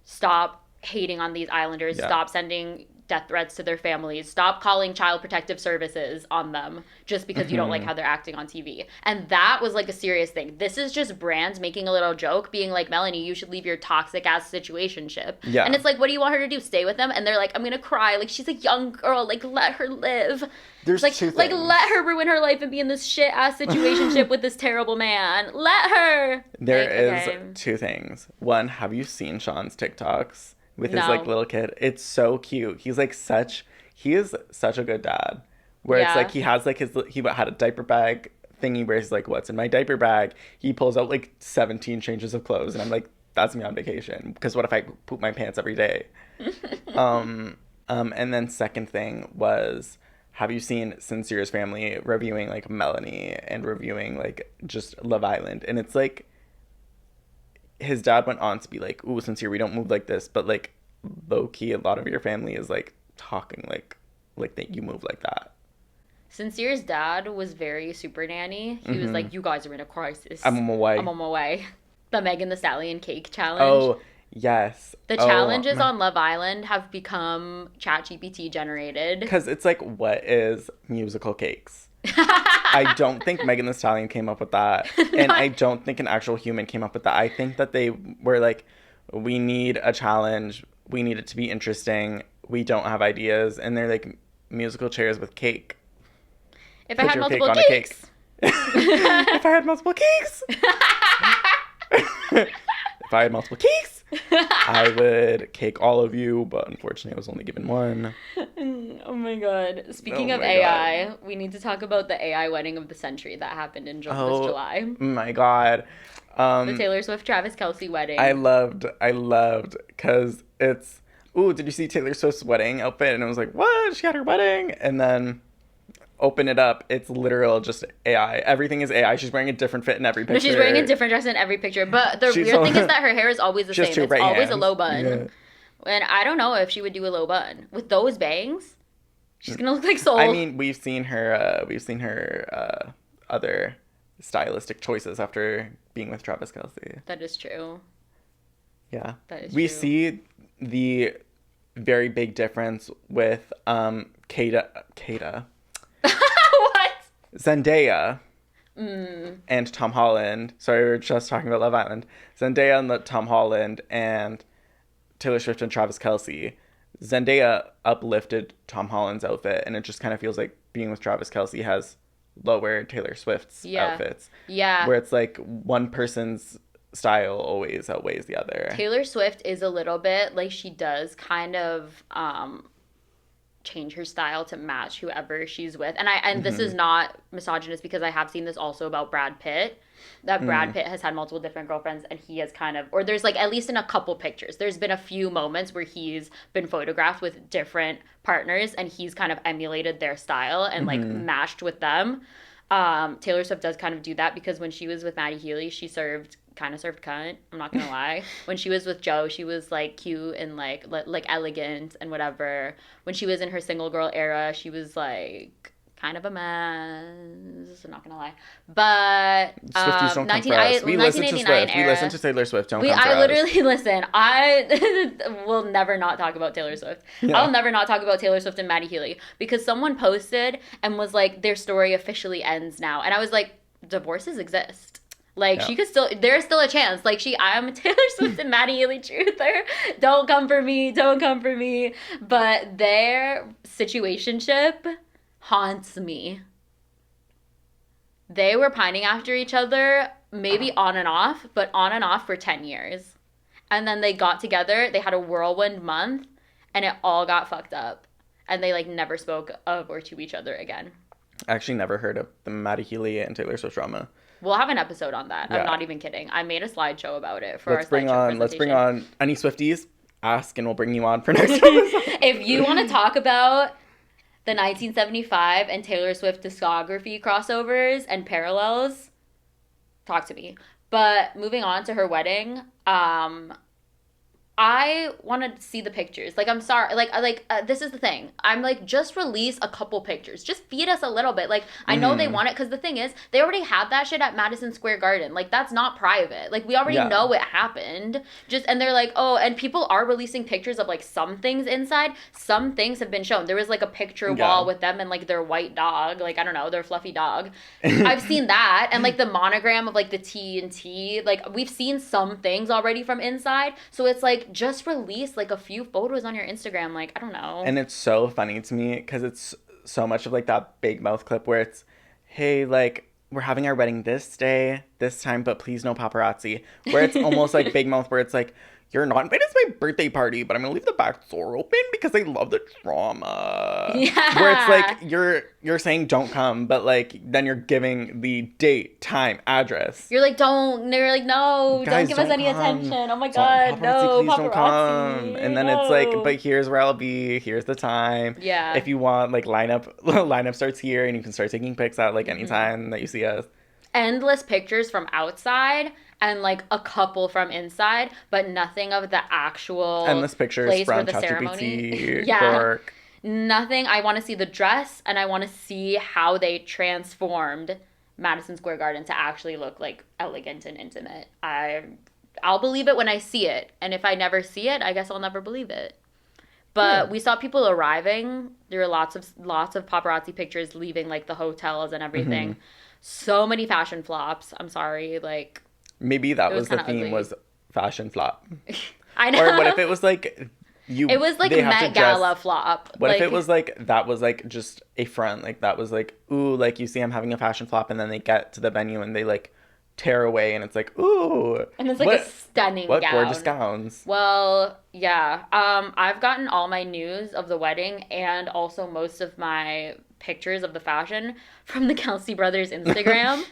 stop hating on these Islanders. Yeah. Stop sending death threats to their families. Stop calling Child Protective Services on them just because you don't like how they're acting on TV. And that was like a serious thing. This is just Brands making a little joke, being like, Melanie, you should leave your toxic ass situationship. Yeah. And it's like, what do you want her to do? Stay with them? And they're like, I'm gonna cry. Like, she's a young girl. Like, let her live. There's like, two things. Like, let her ruin her life and be in this shit ass situationship with this terrible man. Let her. There is 2 things. One, have you seen Sean's TikToks? With his, like, little kid. It's so cute. He is such a good dad. Where it's, like, he has, like, he had a diaper bag thingy where he's, like, what's in my diaper bag? He pulls out, like, 17 changes of clothes. And I'm like, that's me on vacation. Because what if I poop my pants every day? And then second thing was, have you seen Sincere's family reviewing, like, Melanie and reviewing, like, just Love Island? And it's, like, his dad went on to be like, ooh, Sincere, we don't move like this. But, like, low-key, a lot of your family is, like, talking like that you move like that. Sincere's dad was very super nanny. He was like, you guys are in a crisis. I'm on my way. I'm on my way. The Megan Thee Stallion cake challenge. Oh, yes. The challenges on Love Island have become ChatGPT generated. Because it's like, what is musical cakes? I don't think Megan Thee Stallion came up with that. And I don't think an actual human came up with that. I think that they were like, we need a challenge. We need it to be interesting. We don't have ideas. And they're like, musical chairs with cake. If I had multiple cakes. If I had multiple cakes. If I had multiple cakes, I would cake all of you, but unfortunately I was only given one. Oh my god. Speaking of AI, we need to talk about the AI wedding of the century that happened in this July. Oh my god. The Taylor Swift Travis Kelce wedding. I loved, because it's, ooh, did you see Taylor Swift's wedding outfit? And it was like, what? She had her wedding? And then open it up, it's literal just AI. Everything is AI. She's wearing a different fit in every picture. No, she's wearing a different dress in every picture. But the weird thing is that her hair is always the same. It's always a low bun. Yeah. And I don't know if she would do a low bun. With those bangs, she's going to look like Soul. I mean, we've seen her other stylistic choices after being with Travis Kelce. That is true. Yeah. That is we true. see the very big difference with Kata. What? Zendaya and Tom Holland. Sorry, we were just talking about Love Island. Zendaya and Tom Holland and Taylor Swift and Travis Kelce. Zendaya uplifted Tom Holland's outfit, and it just kind of feels like being with Travis Kelce has lowered Taylor Swift's outfits. Yeah. Where it's like one person's style always outweighs the other. Taylor Swift is a little bit like she does kind of change her style to match whoever she's with. And this is not misogynist because I have seen this also about Brad Pitt. That Brad Pitt has had multiple different girlfriends and he has kind of, or there's like at least in a couple pictures, there's been a few moments where he's been photographed with different partners and he's kind of emulated their style and like matched with them. Taylor Swift does kind of do that because when she was with Maddie Healy, she kind of served cunt. I'm not gonna lie. When she was with Joe, she was like cute and like elegant and whatever. When she was in her single girl era, she was like kind of a mess. I'm not gonna lie. But Swifties don't come for us. We listen to Swift. Era, we listen to Taylor Swift. Don't come for us. I literally listen. I will never not talk about Taylor Swift. Yeah. I'll never not talk about Taylor Swift and Maddie Healy because someone posted and was like, their story officially ends now. And I was like, divorces exist. Like, she could still, there's still a chance. Like, I'm Taylor Swift and Maddie Healy truther. Don't come for me. Don't come for me. But their situationship haunts me. They were pining after each other, maybe on and off, but on and off for 10 years. And then they got together, they had a whirlwind month, and it all got fucked up. And they, like, never spoke of or to each other again. I actually never heard of the Maddie Healy and Taylor Swift drama. We'll have an episode on that. Yeah. I'm not even kidding. I made a slideshow about it for let's our slideshow Let's bring on any Swifties. Ask and we'll bring you on for next episode. If you want to talk about the 1975 and Taylor Swift discography crossovers and parallels, talk to me. But moving on to her wedding, I want to see the pictures. Like, I'm sorry. This is the thing. I'm like, just release a couple pictures. Just feed us a little bit. Like, I know they want it because the thing is, they already had that shit at Madison Square Garden. Like, that's not private. Like, we already know it happened. And they're like, oh, and people are releasing pictures of, like, some things inside. Some things have been shown. There was, like, a picture wall with them and, like, their white dog. Like, I don't know, their fluffy dog. I've seen that. And, like, the monogram of, like, the T&T. Like, we've seen some things already from inside. So it's, like, just release like a few photos on your Instagram. Like, I don't know. And it's so funny to me because it's so much of like that Big Mouth clip where it's, hey, like, we're having our wedding this day, this time, but please no paparazzi. Where it's almost like Big Mouth where it's like, you're not invited to my birthday party, but I'm gonna leave the back door open because I love the drama. Yeah. Where it's like you're saying don't come, but like then you're giving the date, time, address. You're like, don't. They're like, no, guys, don't give us any attention. Oh my god, no, please don't come. And then it's like, but here's where I'll be. Here's the time. Yeah. If you want, like lineup starts here, and you can start taking pics at like any time that you see us. Endless pictures from outside and like a couple from inside, but nothing of the actual endless pictures place from where the ceremony. Bork. Nothing. I want to see the dress and I want to see how they transformed Madison Square Garden to actually look like elegant and intimate. I'll believe it when I see it, and if I never see it, I guess I'll never believe it. But we saw people arriving. There were lots of paparazzi pictures leaving like the hotels and everything. So many fashion flops. I'm sorry, like maybe that was the theme ugly. Was fashion flop. I know. Or what if it was like it was like Met Gala flop. What if it was like that was like just a front, like that was like, ooh, like you see I'm having a fashion flop, and then they get to the venue and they like tear away and it's like, ooh, and it's like a stunning gown. Gorgeous gowns. Well, yeah. I've gotten all my news of the wedding and also most of my pictures of the fashion from the Kelce brothers Instagram.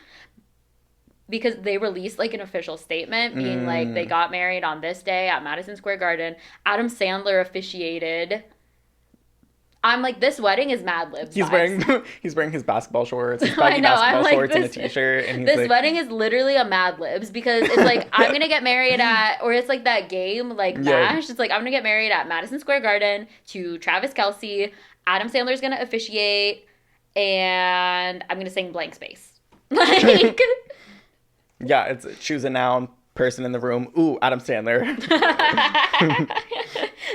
Because they released like an official statement being like they got married on this day at Madison Square Garden. Adam Sandler officiated. I'm like, this wedding is Mad Libs. He's wearing his basketball shorts, his baggy basketball shorts and a t-shirt. And this wedding is literally a Mad Libs because it's like I'm gonna get married at, or it's like that game like MASH. It's like I'm gonna get married at Madison Square Garden to Travis Kelce. Adam Sandler's gonna officiate, and I'm gonna sing Blank Space. Like, yeah, it's choose a noun, person in the room. Ooh, Adam Sandler.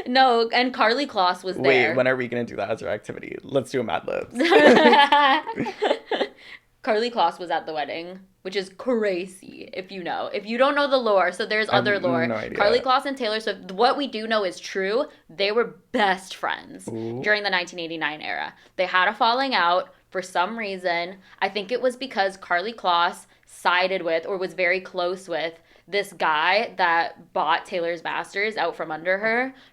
No, and Karlie Kloss was there. Wait, when are we going to do that as our activity? Let's do a Mad Libs. Karlie Kloss was at the wedding, which is crazy, if you know. If you don't know the lore, so there's other lore. No idea. Karlie Kloss and Taylor Swift, what we do know is true. They were best friends during the 1989 era. They had a falling out for some reason. I think it was because Karlie Kloss sided with, or was very close with, this guy that bought Taylor's masters out from under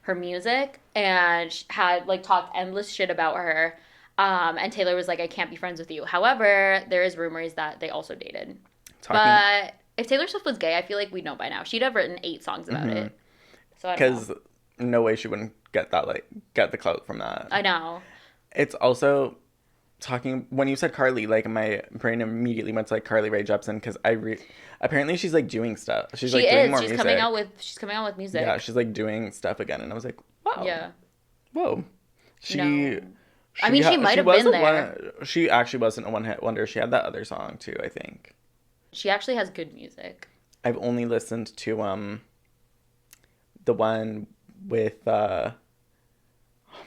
her music, and had, like, talked endless shit about her. And Taylor was like, I can't be friends with you. However, there is rumors that they also dated. But if Taylor Swift was gay, I feel like we'd know by now. She'd have written 8 songs about it. So I don't know. Because no way she wouldn't get that, like, get the clout from that. I know. It's also when you said Carly, like, my brain immediately went to, like, Carly Rae Jepsen, because apparently she's, like, doing stuff. She's like doing more music. She's coming out with music. Yeah, she's, like, doing stuff again, and I was like, wow. Yeah. Whoa. She might have been there. She actually wasn't a one-hit wonder. She had that other song, too, I think. She actually has good music. I've only listened to the one with oh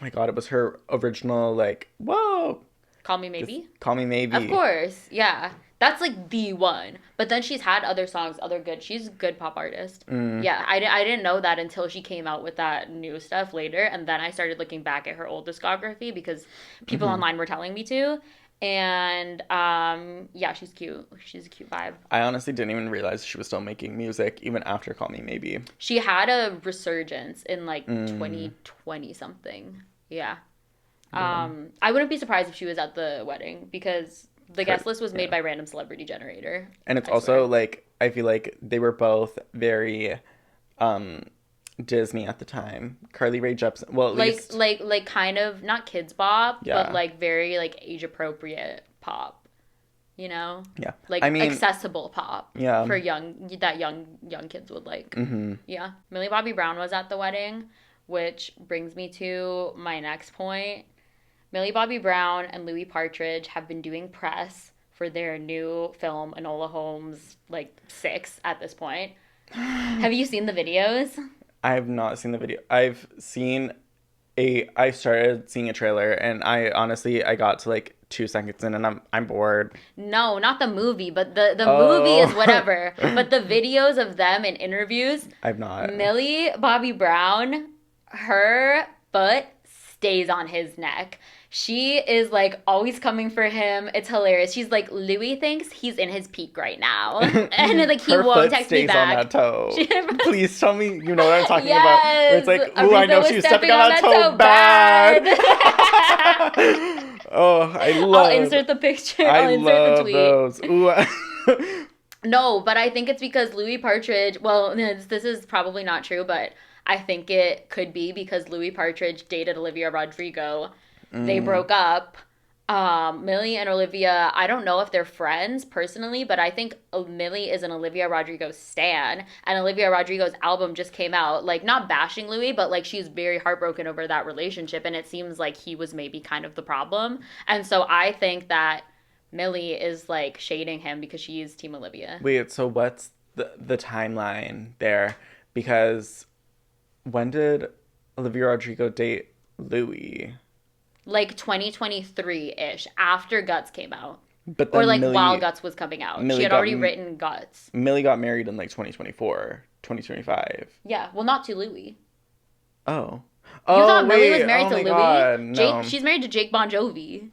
my god, it was her original, like, whoa. Call Me Maybe? Call Me Maybe. Of course, yeah. That's, like, the one. But then she's had other songs, she's a good pop artist. Yeah, I didn't know that until she came out with that new stuff later. And then I started looking back at her old discography because people online were telling me to. And, yeah, she's cute. She's a cute vibe. I honestly didn't even realize she was still making music even after Call Me Maybe. She had a resurgence in, like, 2020 something. Yeah. I wouldn't be surprised if she was at the wedding because the guest list was made by Random Celebrity Generator. And it's also, like, I feel like they were both very Disney at the time. Carly Rae Jepsen, well, at least... Like, kind of, not kids bop, but, like, very, like, age-appropriate pop. You know? Yeah. Like, I mean, accessible pop. Yeah. For young kids would like. Mm-hmm. Yeah. Millie Bobby Brown was at the wedding, which brings me to my next point. Millie Bobby Brown and Louis Partridge have been doing press for their new film, Enola Holmes, like, 6 at this point. Have you seen the videos? I have not seen the video. I started seeing a trailer, and I got to, like, 2 seconds in, and I'm bored. No, not the movie, but the movie is whatever. But the videos of them in interviews, I've not. Millie Bobby Brown, her foot stays on his neck. She is, like, always coming for him. It's hilarious. She's like, Louis thinks he's in his peak right now. And, like, he won't text me back. On that toe. Please tell me you know what I'm talking about. Where it's like, ooh, I know she's stepping on that toe bad. Oh, I'll insert the picture. I'll insert the tweet. Those. Ooh. No, but I think it's because Louis Partridge, well, this is probably not true, but I think it could be because Louis Partridge dated Olivia Rodrigo. They broke up. Millie and Olivia, I don't know if they're friends personally, but I think Millie is an Olivia Rodrigo stan, and Olivia Rodrigo's album just came out, like, not bashing Louis, but, like, she's very heartbroken over that relationship, and it seems like he was maybe kind of the problem. And so I think that Millie is, like, shading him because she's Team Olivia. Wait, so what's the timeline there? Because when did Olivia Rodrigo date Louis? Like 2023-ish, after Guts came out. But then or, like, while Guts was coming out. She had already written Guts. Millie got married in, like, 2024, 2025. Yeah, well, not to Louis. Oh. You thought Millie was married to Louis? God, no. She's married to Jake Bon Jovi.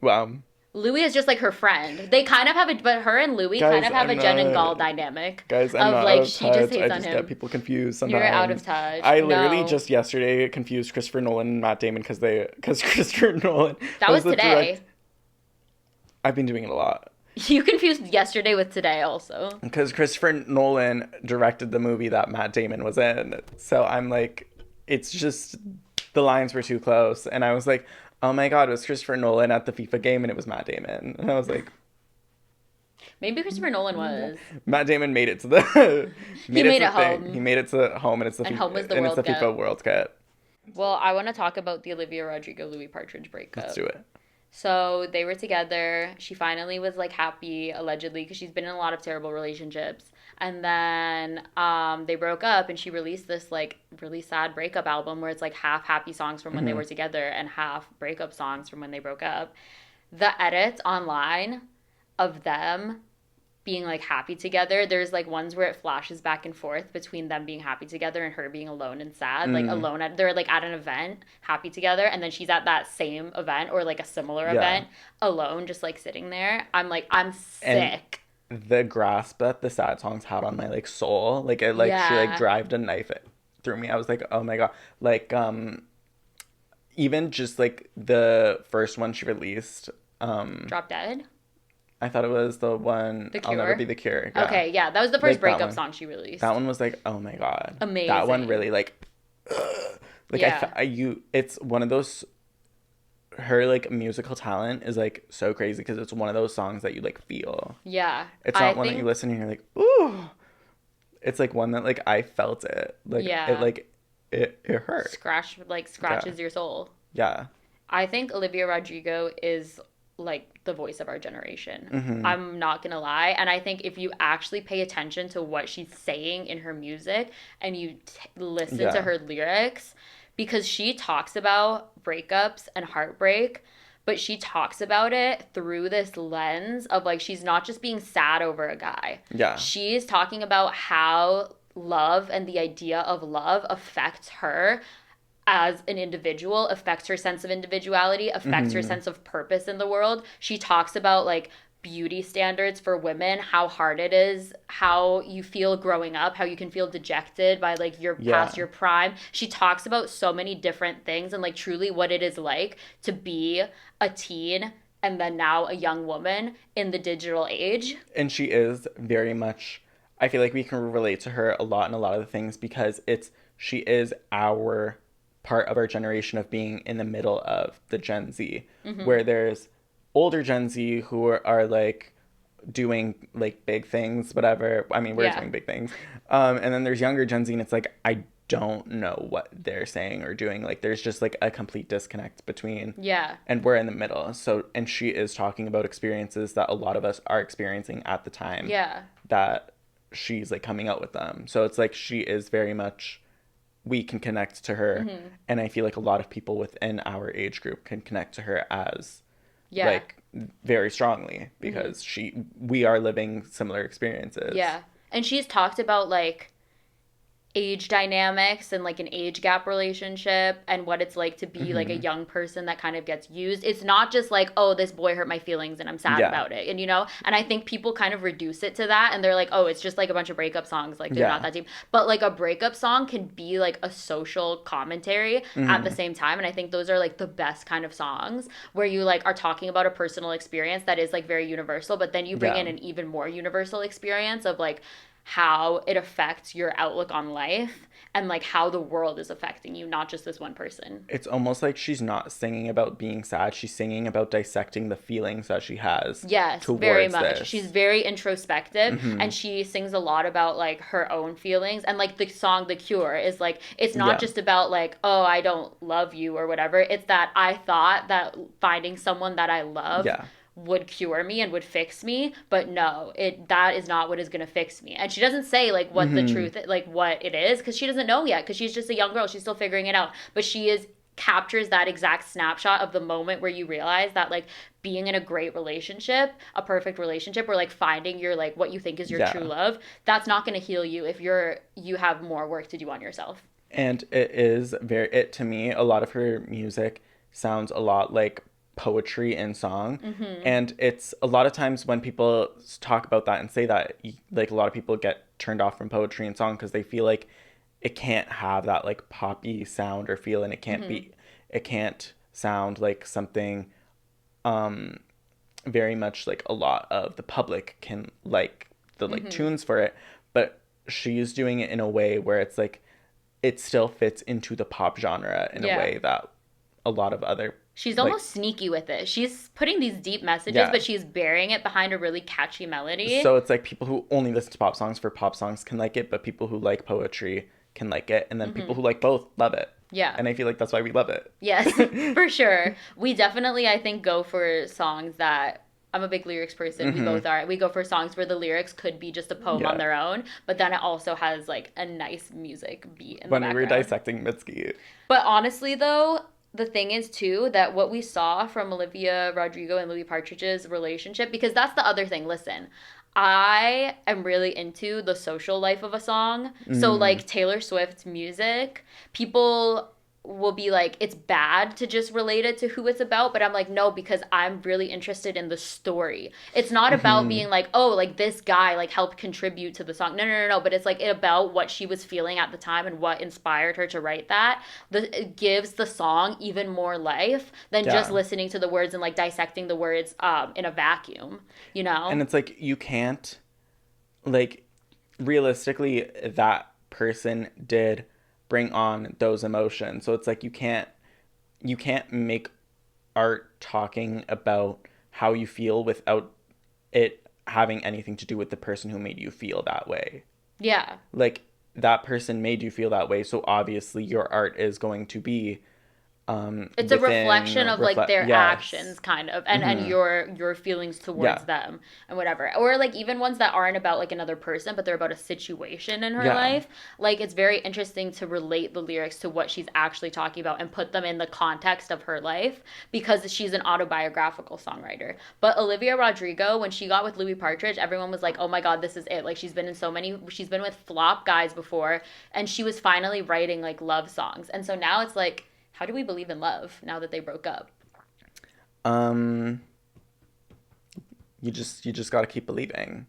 Wow. Louis is just, like, her friend. They kind of have but her and Louis kind of have a Jen and Gal dynamic. Guys, I'm not out of touch. I just get people confused sometimes. You're out of touch. I literally just yesterday confused Christopher Nolan and Matt Damon because Christopher Nolan. That was today. I've been doing it a lot. You confused yesterday with today also. Because Christopher Nolan directed the movie that Matt Damon was in. So I'm like, it's just, the lines were too close. And I was like, oh my god, it was Christopher Nolan at the FIFA game and it was Matt Damon. And I was like... Maybe Christopher Nolan was. Matt Damon made it to the... He made it home. He made it to home and it's the FIFA World Cup. Well, I want to talk about the Olivia Rodrigo-Louis Partridge breakup. Let's do it. So they were together. She finally was like happy, allegedly, because she's been in a lot of terrible relationships. And then they broke up, and she released this like really sad breakup album where it's like half happy songs from when they were together and half breakup songs from when they broke up. The edits online of them being like happy together, there's like ones where it flashes back and forth between them being happy together and her being alone and sad, like alone they're like at an event happy together, and then she's at that same event or like a similar event alone, just like sitting there. I'm sick. And the grasp that the sad songs had on my like soul, like it like she like drived a knife through me. I was like, oh my god. Like even just like the first one she released, Drop Dead, I thought it was the one, I'll Never Be the Cure. Yeah. Okay, yeah. That was the first breakup song she released. That one was like, oh my god. Amazing. That one really like, like it's one of those, her like musical talent is like so crazy because it's one of those songs that you like feel. Yeah. It's not one that you listen and you're like, ooh. It's like one that like I felt it. Like it like, it hurt. Scratches your soul. Yeah. I think Olivia Rodrigo is like the voice of our generation. I'm not gonna lie. And I think if you actually pay attention to what she's saying in her music and you listen to her lyrics, because she talks about breakups and heartbreak, but she talks about it through this lens of like, she's not just being sad over a guy. Yeah. She's talking about how love and the idea of love affects her as an individual, affects her sense of individuality, affects her sense of purpose in the world. She talks about like beauty standards for women, how hard it is, how you feel growing up, how you can feel dejected by like your past your prime. She talks about so many different things and like truly what it is like to be a teen and then now a young woman in the digital age. And she is very much, I feel like we can relate to her a lot in a lot of the things because she is our part of our generation of being in the middle of the Gen Z, where there's older Gen Z who are like doing like big things, whatever. I mean, we're doing big things. And then there's younger Gen Z and it's like, I don't know what they're saying or doing. Like there's just like a complete disconnect between. Yeah. And we're in the middle. So, and she is talking about experiences that a lot of us are experiencing at the time. Yeah. That she's like coming out with them. So it's like she is very much, we can connect to her, and I feel like a lot of people within our age group can connect to her as like very strongly because we are living similar experiences. Yeah. And she's talked about like age dynamics and like an age gap relationship and what it's like to be like a young person that kind of gets used. It's not just like, oh, this boy hurt my feelings and I'm sad about it. And you know, and I think people kind of reduce it to that and they're like, oh, it's just like a bunch of breakup songs, like they're not that deep. But like a breakup song can be like a social commentary at the same time. And I think those are like the best kind of songs where you like are talking about a personal experience that is like very universal, but then you bring in an even more universal experience of like how it affects your outlook on life and like how the world is affecting you, not just this one person. It's almost like she's not singing about being sad. She's singing about dissecting the feelings that she has. Yes, very much. This. She's very introspective and she sings a lot about like her own feelings. And like the song The Cure is like, it's not just about like, oh, I don't love you or whatever. It's that I thought that finding someone that I love would cure me and would fix me, but no, that is not what is going to fix me. And she doesn't say like what the truth, like what it is, because she doesn't know yet, because she's just a young girl, she's still figuring it out. But captures that exact snapshot of the moment where you realize that like being in a great relationship, a perfect relationship, or like finding your like what you think is your true love, that's not going to heal you if you have more work to do on yourself. And to me, a lot of her music sounds a lot like poetry in song, and it's a lot of times when people talk about that and say that, like a lot of people get turned off from poetry and song because they feel like it can't have that like poppy sound or feel, and it can't sound like something very much like a lot of the public can like the like tunes for it, but she's doing it in a way where it's like it still fits into the pop genre in a way that a lot of other. She's almost sneaky with it. She's putting these deep messages, but she's burying it behind a really catchy melody. So it's like people who only listen to pop songs for pop songs can like it, but people who like poetry can like it, and then people who like both love it. Yeah. And I feel like that's why we love it. Yes, for sure. We definitely, I think, go for songs that... I'm a big lyrics person. We both are. We go for songs where the lyrics could be just a poem on their own, but then it also has like a nice music beat in the background. When we were dissecting Mitski. But honestly, though, the thing is too that what we saw from Olivia Rodrigo and Louis Partridge's relationship, because that's the other thing. Listen, I am really into the social life of a song. So like Taylor Swift's music, people will be like, it's bad to just relate it to who it's about, but I'm like, no, because I'm really interested in the story. It's not about being like, oh, like this guy like helped contribute to the song. No, but it's like about what she was feeling at the time and what inspired her to write that. It gives the song even more life than just listening to the words and like dissecting the words in a vacuum, you know? And it's like, you can't, like, realistically, that person did bring on those emotions. So it's like you can't make art talking about how you feel without it having anything to do with the person who made you feel that way. Yeah. Like, that person made you feel that way, so obviously your art is going to be it's a reflection of like their actions kind of and your feelings towards them and whatever, or like even ones that aren't about like another person but they're about a situation in her life. Like, it's very interesting to relate the lyrics to what she's actually talking about and put them in the context of her life, because she's an autobiographical songwriter. But Olivia Rodrigo, when she got with Louis Partridge, everyone was like, oh my god, this is it. Like, she's been with flop guys before, and she was finally writing like love songs. And so now it's like, how do we believe in love now that they broke up? You just gotta keep believing.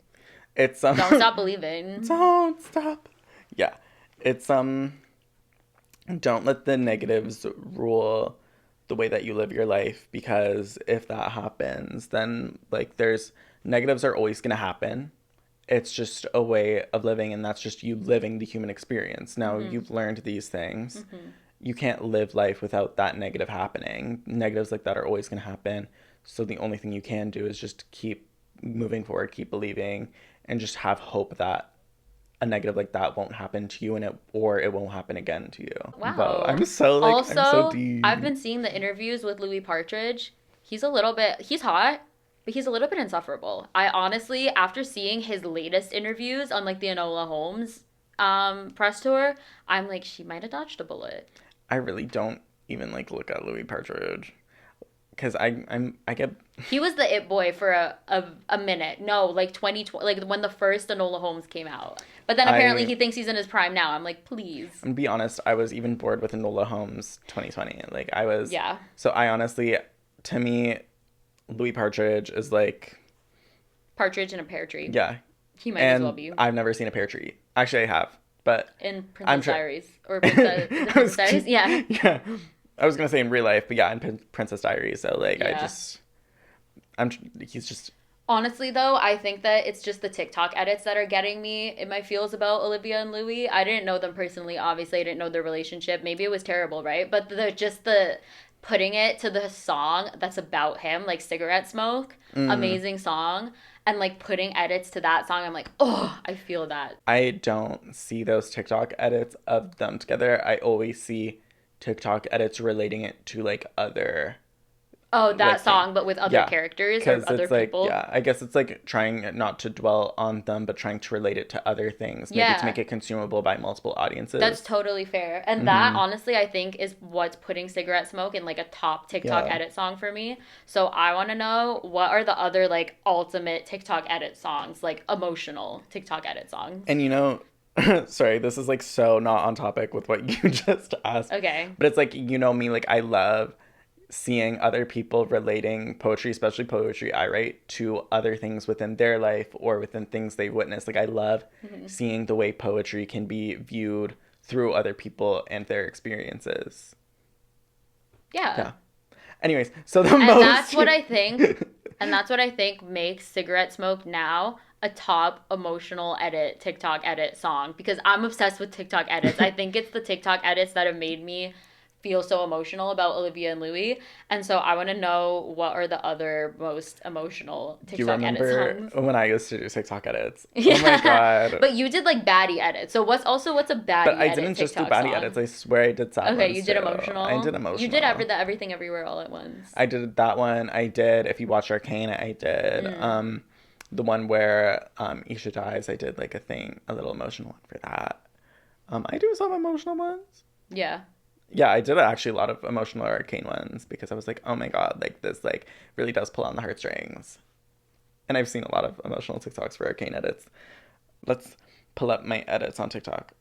It's don't stop believing. Don't stop. Yeah. It's don't let the negatives rule the way that you live your life, because if that happens, then like negatives are always gonna happen. It's just a way of living, and that's just you living the human experience. Now you've learned these things. You can't live life without that negative happening. Negatives like that are always going to happen. So the only thing you can do is just keep moving forward, keep believing, and just have hope that a negative like that won't happen to you, or it won't happen again to you. Wow. But I'm so deep. I've been seeing the interviews with Louis Partridge. He's hot, but he's a little bit insufferable. I honestly, after seeing his latest interviews on like the Enola Holmes press tour, I'm like, she might have dodged a bullet. I really don't even like look at Louis Partridge, because I get... He was the it boy for a minute. No, like 2020, like when the first Enola Holmes came out. But then apparently he thinks he's in his prime now. I'm like, please. And to be honest, I was even bored with Enola Holmes 2020. Like, I was... Yeah. So I honestly, to me, Louis Partridge is like... Partridge in a pear tree. Yeah. He might as well be. I've never seen a pear tree. Actually, I have. But in Princess Diaries. Or Princess Diaries? Yeah. Yeah. I was going to say in real life, but yeah, in Princess Diaries. So, like, he's just... Honestly, though, I think that it's just the TikTok edits that are getting me in my feels about Olivia and Louis. I didn't know them personally. Obviously, I didn't know their relationship. Maybe it was terrible, right? But the putting it to the song that's about him, like Cigarette Smoke, amazing song. And, like, putting edits to that song, I'm like, oh, I feel that. I don't see those TikTok edits of them together. I always see TikTok edits relating it to, like, other... Oh, that song, but with other characters or other people? Like, I guess it's, like, trying not to dwell on them, but trying to relate it to other things. Maybe to make it consumable by multiple audiences. That's totally fair. And that, honestly, I think is what's putting Cigarette Smoke in, like, a top TikTok edit song for me. So I want to know, what are the other, like, ultimate TikTok edit songs? Like, emotional TikTok edit songs. And, you know... Sorry, this is, like, so not on topic with what you just asked. Okay. But it's, like, you know me, like, I love... seeing other people relating poetry, especially poetry I write, to other things within their life or within things they witnessed. Like, I love seeing the way poetry can be viewed through other people and their experiences. Yeah. Anyways, so that's what I think. And that's what I think makes Cigarette Smoke now a top emotional TikTok edit song, because I'm obsessed with TikTok edits. I think it's the TikTok edits that have made me feel so emotional about Olivia and Louis. And so I want to know what are the other most emotional TikTok edit songs. Do you remember when I used to do TikTok edits? Yeah. Oh my God. But you did like baddie edits. So what's a baddie edit? But I didn't just do baddie edits. I swear I did sad Okay, you did emotional? I did emotional. You did Everything Everywhere All at Once. I did that one. I did, if you watch Arcane, I did. The one where Isha dies, I did like a little emotional one for that. I do some emotional ones. Yeah. Yeah, I did actually a lot of emotional Arcane ones because I was like, oh my God, like this like really does pull on the heartstrings. And I've seen a lot of emotional TikToks for Arcane edits. Let's pull up my edits on TikTok.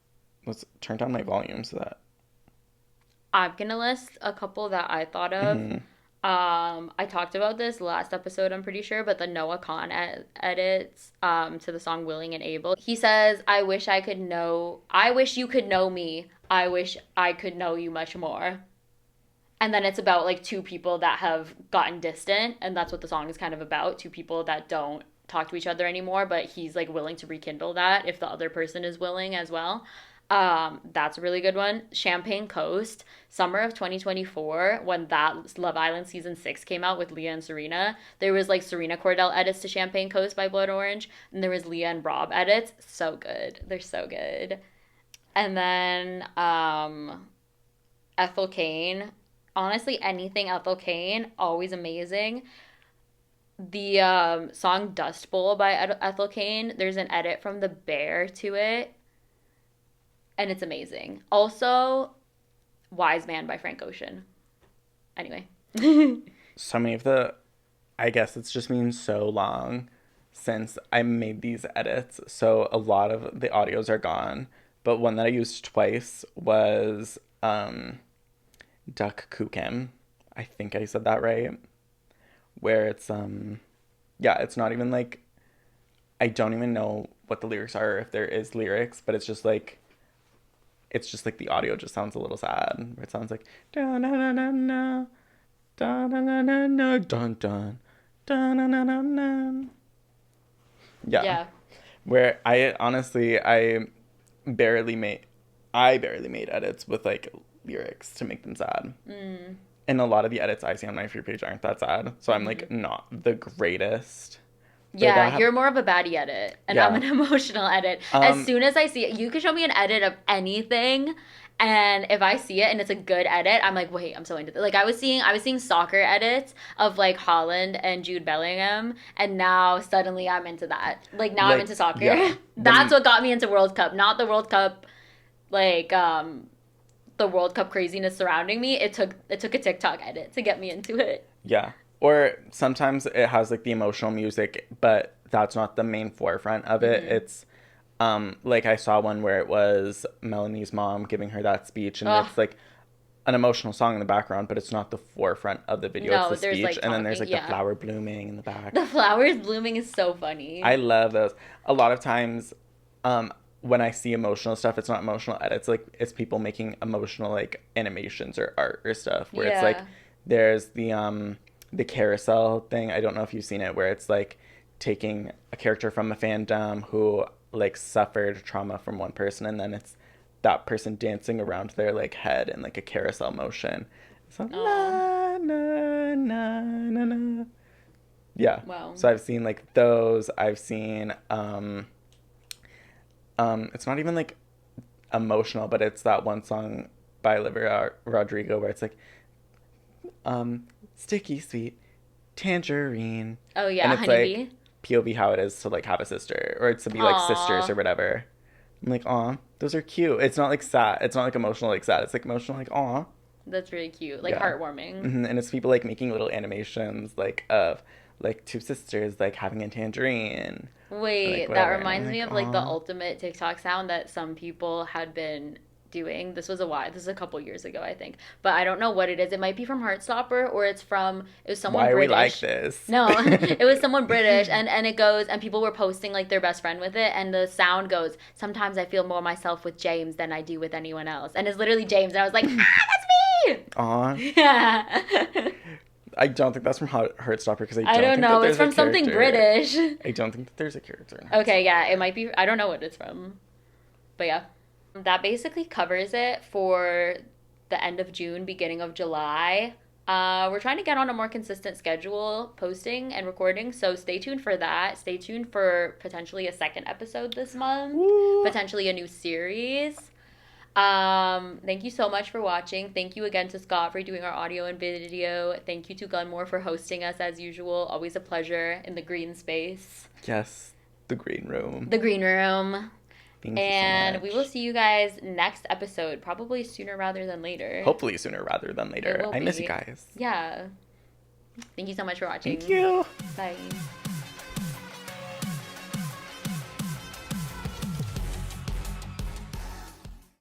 Let's turn down my volume so that... I'm going to list a couple that I thought of. Mm-hmm. I talked about this last episode, I'm pretty sure, but the Noah Khan edits to the song Willing and Able. He says, I wish you could know me. I wish I could know you much more. And then it's about like two people that have gotten distant, and that's what the song is kind of about. Two people that don't talk to each other anymore, but he's like willing to rekindle that if the other person is willing as well. That's a really good one. Champagne Coast, summer of 2024, when that Love Island season 6 came out with Leah and Serena, there was like Serena Cordell edits to Champagne Coast by Blood Orange, and there was Leah and Rob edits. So good. They're so good. And then Ethel Cain. Honestly, anything Ethel Cain, always amazing. The song Dust Bowl by Ethel Cain, there's an edit from The Bear to it. And it's amazing. Also, Wise Man by Frank Ocean. Anyway. So many of I guess it's just been so long since I made these edits. So a lot of the audios are gone. But one that I used twice was Duck Kukim. I think I said that right. Where it's, it's not even like, I don't even know what the lyrics are, if there is lyrics, but it's just like the audio just sounds a little sad. Where it sounds like, da-na-na-na-na, da-na-na-na-na, dun-dun, da-na-na-na-na. Yeah. Where I barely made edits with like lyrics to make them sad. And a lot of the edits I see on my free page aren't that sad, so I'm like not the greatest. Yeah, you're more of a baddie edit, and I'm an emotional edit. As soon as I see it, you could show me an edit of anything, and if I see it and it's a good edit, I'm like, wait, I'm so into this. Like I was seeing soccer edits of like Haaland and Jude Bellingham, and now suddenly I'm into that. Like now I'm into soccer. Yeah. That's what got me into World Cup, not the World Cup, like the World Cup craziness surrounding me. It took a TikTok edit to get me into it. Yeah. Or sometimes it has like the emotional music, but that's not the main forefront of it. It's like I saw one where it was Melanie's mom giving her that speech, and it's like an emotional song in the background, but it's not the forefront of the video. It's the speech, like, and then there's like the flower blooming in the back. The flowers blooming is so funny. I love those. A lot of times, when I see emotional stuff, it's not emotional edits. Like it's people making emotional like animations or art or stuff. Where it's like there's the carousel thing. I don't know if you've seen it, where it's like taking a character from a fandom who like suffered trauma from one person, and then it's that person dancing around their like head in like a carousel motion. So na na na na na. Yeah. Wow. So I've seen like those. I've seen it's not even like emotional, but it's that one song by Olivia Rodrigo where it's like sticky sweet tangerine. Oh yeah, and it's Honeybee. Like POV how it is to like have a sister, or to be like sisters or whatever. I'm like, aw, those are cute. It's not like sad. It's not like emotional like sad. It's like emotional like aw. That's really cute, like heartwarming. And it's people like making little animations like of like two sisters like having a tangerine. Wait, like, that reminds me of like the ultimate TikTok sound that some people had been doing. This was a couple years ago, I think, but I don't know what it is. It might be from Heartstopper, or it was someone Why are British. We like this? No, it was someone British, and it goes, and people were posting like their best friend with it, and the sound goes, sometimes I feel more myself with James than I do with anyone else, and it's literally James, and I was like, that's me. Aw. Yeah. I don't think that's from Heartstopper, because I don't know. It's from something British. I don't think that there's a character. Okay, yeah, it might be. I don't know what it's from, but yeah. That basically covers it for the end of June, beginning of July. We're trying to get on a more consistent schedule, posting and recording, so stay tuned for that. Stay tuned for potentially a second episode this month, potentially a new series. Thank you so much for watching. Thank you again to Scott for doing our audio and video. Thank you to Glenmore for hosting us as usual. Always a pleasure in the green space. Yes, the green room. The green room. Thank and you so much. We will see you guys next episode, probably sooner rather than later. Hopefully sooner rather than later. I miss you guys. Yeah. Thank you so much for watching. Thank you. Bye.